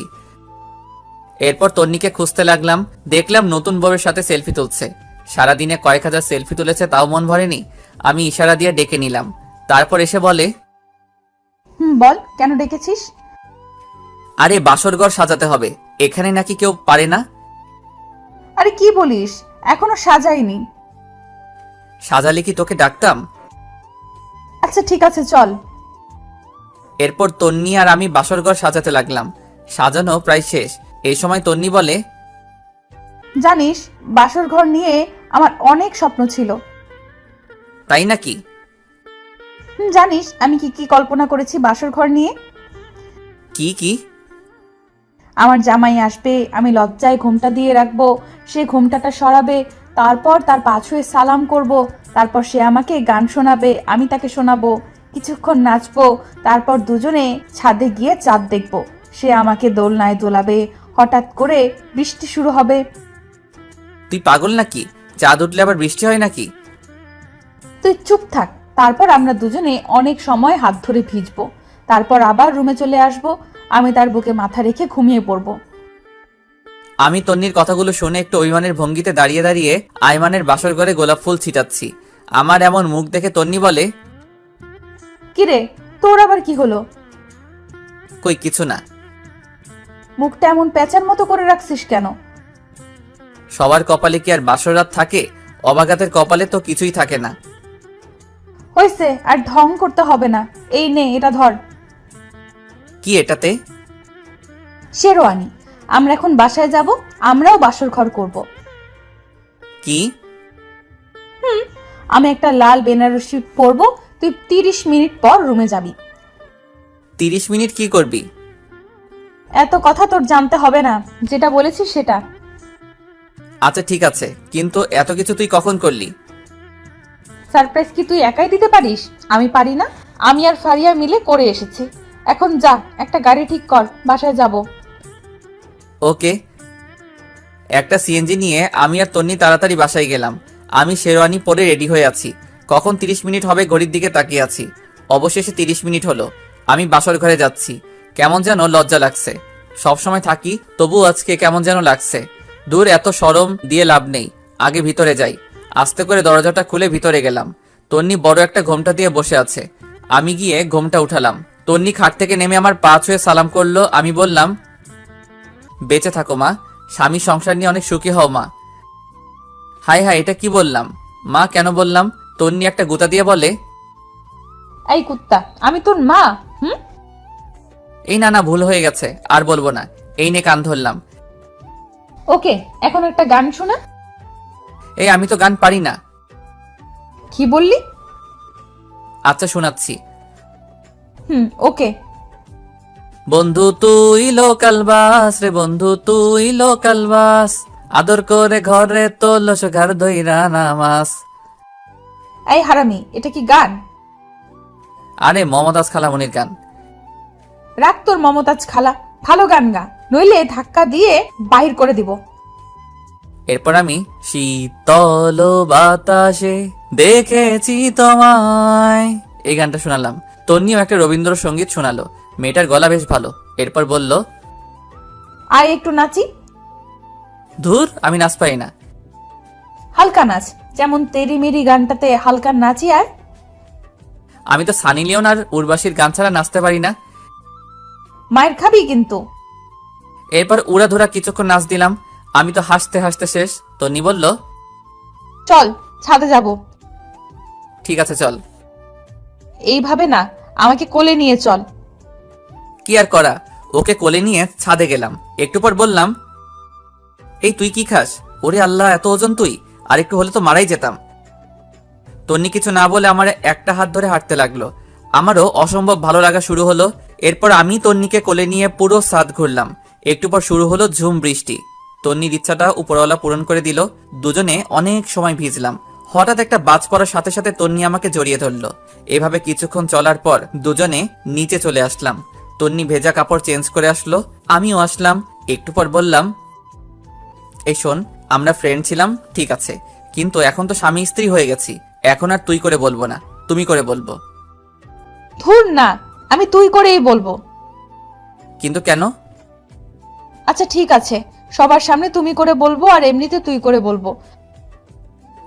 এরপর তন্নিকে খুঁজতে লাগলাম। দেখলাম নতুন বউয়ের সাথে সেলফি তুলছে। সারাদিনে কয়েক হাজার সেলফি তুলেছে, তাও মন ভরেনি। আমি ইশারা দিয়ে ডেকে নিলাম। তারপর এসে বলে, বল কেন ডেকেছিস? আরে বাসরঘর সাজাতে হবে, এখানে নাকি কেউ পারে না। আরে কি বলিস, এখনো সাজাইনি। সাজালে কি তোকে ডাকতাম? আচ্ছা ঠিক আছে চল। এরপর তন্নি আর আমি বাসরঘর সাজাতে লাগলাম। সাজানো প্রায় শেষ। এই সময় তন্নি বলে, জানিস বাসর ঘর নিয়ে আমার অনেক স্বপ্ন ছিল। তাই নাকি? জানিস আমি কি কি কল্পনা করেছি বাসর ঘর নিয়ে? কি কি? আমার জামাই আসবে, আমি লজ্জায় ঘোমটা দিয়ে রাখবো, সে ঘোমটাটা সরাবে, তারপর তার পা ছুঁয়ে সালাম করব, তারপর সে আমাকে গান শোনাবে, আমি তাকে শোনাবো, কিছুক্ষণ নাচবো, তারপর দুজনে ছাদে গিয়ে চাঁদ দেখবো, সে আমাকে দোলনায় দোলাবে, হঠাৎ করে বৃষ্টি শুরু হবে। তুই পাগল নাকি? চাঁদ উঠলে আবার বৃষ্টি হয় নাকি? তুই চুপ থাক। তারপর আমরা দুজনে অনেক সময় হাত ধরে ভিজবো, তারপর আবার রুমে চলে আসবো, আমি তার বুকে মাথা রেখে ঘুমিয়ে পড়বো। আমি তন্নির কথাগুলো শুনে একটু অভিমানের ভঙ্গিতে দাঁড়িয়ে দাঁড়িয়ে আইমানের বাসর ঘরে গোলাপ ফুল ছিটাচ্ছি। আমার এমন মুখ দেখে তন্নি বলে, কিরে তোর আবার কি হলো? কই কিছু না। মুখটা এমন পেঁচার মতো করে রাখছিস কেন? সবার কপালে কি আর বাসর রাত থাকে? অবাগাতের কপালে তো কিছুই থাকে না। হয়েছে, আর ঢং করতে হবে না। এই নে, এটা ধর। কি এটাতে? শেরওয়ানি। আমরা এখন বাসায় যাব, আমরাও বাসর ঘর করব। কি? আমি একটা লাল বেনারসি পরবো, তুই 30 মিনিট পর রুমে যাবি। 30 মিনিট কি করবি? এত কথা তোর জানতে হবে না, যেটা বলেছিস সেটা। আচ্ছা ঠিক আছে, কিন্তু এত কিছু তুই কখন করলি? সারপ্রাইজ কি তুই একাই দিতে পারিস? আমি পারি না? আমি আর ফারিয়া মিলে করে এসেছি। এখন যা, একটা গাড়ি ঠিক কর, বাসায় যাব। ওকে। একটা সিএনজি নিয়ে আমি আর তন্নি তাড়াতাড়ি বাসায় গেলাম। আমি শেরওয়ানি পরে রেডি হয়ে আছি। কখন 30 মিনিট হবে ঘড়ির দিকে তাকিয়ে আছি। অবশেষে 30 মিনিট হলো। আমি বাসর ঘরে যাচ্ছি। কেমন যেন লজ্জা লাগছে। সবসময় থাকি, তবু আজকে কেমন যেন লাগছে। দূর, এত শরম দিয়ে লাভ নেই, আগে ভিতরে যাই। আস্তে করে দরজাটা খুলে ভিতরে গেলাম। তন্নি বড় একটা ঘোমটা দিয়ে বসে আছে। আমি গিয়ে ঘোমটা উঠালাম। তন্নি খাট থেকে নেমে আমার পা ছুঁয়ে সালাম করলো। আমি বললাম, বেঁচে থাকো মা, স্বামী সংসার নিয়ে অনেক সুখী হও মা। হাই হাই, এটা কি বললাম মা? কেন বললাম? তন্নি একটা গুতা দিয়ে বলে, এই কুত্তা, আমি তোর মা? হুম? এই না না, ভুল হয়ে গেছে, আর বলবো না। এই নে কান ধরলাম। ওকে, এখন একটা গান শোনা। এই আমি তো গান পারি না। কি বললি? আচ্ছা শোনাচ্ছি। ওকে। বন্ধু তুই লোকাল বাস রে, বন্ধু তুই লোকাল বাস, আদর করে ঘরে তোল ঘর ধইরা নামাস। এই হারামি, এটা কি গান? আরে মমতাজ খালামনির গান। রাখ তোর মমতাজ খালা, ভালো গান গা, নইলে ধাক্কা দিয়ে বাহির করে দিব। এরপর আমি শীতল বাতাসে দেখেছি তোমায়, এই গানটা শোনালাম। তন্নিও একটা রবীন্দ্রসঙ্গীত শোনালো। মেয়েটার গলা বেশ ভালো। এরপর বলল, আয় একটু নাচি। ধুর, আমি নাচ পাই না। হালকা নাচ, যেমন তেরি মেরি গানটাতে হালকা নাচি। আয়। আমি তো সানি লিওন আর উর্বাশীর গান ছাড়া নাচতে পারি না। মায়ের খাবি কিন্তু। এরপর উড়াধুরা কিছুক্ষণ নাচ দিলাম। আমি তো হাসতে হাসতে শেষ। তন্নি বলল, চল ছাদে যাব। ঠিক আছে চল। এইভাবে না, আমাকে কোলে নিয়ে চল। কি আর করা, ওকে কোলে নিয়ে ছাদে গেলাম। একটু পর বললাম, এই তুই কি খাস? ওরে আল্লাহ, এত ওজন তুই! আর একটু হলে তো মারাই যেতাম। তন্নি কিছু না বলে আমার একটা হাত ধরে হাঁটতে লাগলো। আমারও অসম্ভব ভালো লাগা শুরু হলো। এরপর আমি তন্নিকে কোলে নিয়ে পুরো ছাদ ঘুরলাম। একটু পর শুরু হলো ঝুম বৃষ্টি। তন্নির ইচ্ছাটা উপরওয়ালা পূরণ করে দিল। দুজনে অনেক সময় ভিজলাম। হঠাৎ একটা বাজ পড়ার সাথে সাথে তন্নি আমাকে জড়িয়ে ধরলো। এভাবে কিছুক্ষণ চলার পর দুজনে নিচে চলে আসলাম। তন্নি ভেজা কাপড় চেঞ্জ করে আসলো, আমিও আসলাম। একটু পর বললাম, এই শোন, আমরা ফ্রেন্ড ছিলাম ঠিক আছে, কিন্তু এখন তো স্বামী স্ত্রী হয়ে গেছি। এখন আর তুই করে বলবো না, তুমি করে বলবো। ধুর না, আমি তুই করেই বলবো। কিন্তু কেন? আচ্ছা ঠিক আছে, সবার সামনে তুমি করে বলবো, আর এমনিতে তুই করে বলবো।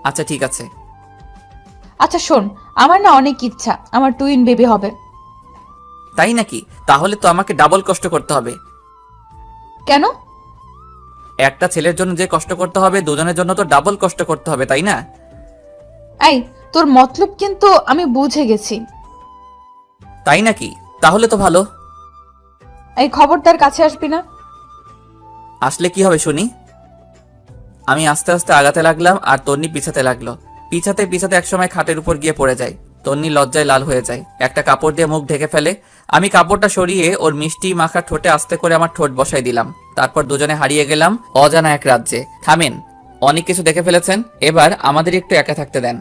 আচ্ছা ঠিক আছে। আচ্ছা শোন, আমার না অনেক ইচ্ছা আমার টুইন বেবি হবে। তাই নাকি? তাহলে তো আমাকে ডাবল কষ্ট করতে হবে। কেন? একটা ছেলের জন্য যে কষ্ট করতে হবে, দুজনের জন্য তো ডাবল কষ্ট করতে হবে, তাই না? এই, তোর মতলব কিন্তু আমি বুঝে গেছি। তাই নাকি? তাহলে তো ভালো। এই খবরদার কাছে আসবি না। আসলে কি হবে শুনি? আমি আস্তে আস্তে আগাতে লাগলাম আর তন্নি পিছাতে লাগলো। পিছাতে পিছাতে একসময় খাটের উপর গিয়ে পড়ে যায়। তন্নি লজ্জায় লাল হয়ে যায়, একটা কাপড় দিয়ে মুখ ঢেকে ফেলে। আমি কাপড়টা সরিয়ে ওর মিষ্টি মাখা ঠোঁটে আস্তে করে আমার ঠোঁট বসাই দিলাম। তারপর দুজনে হারিয়ে গেলাম অজানা এক রাজ্যে। থামেন, অনেক কিছু দেখে ফেলেছেন, এবার আমাদের একটু একা থাকতে দেন।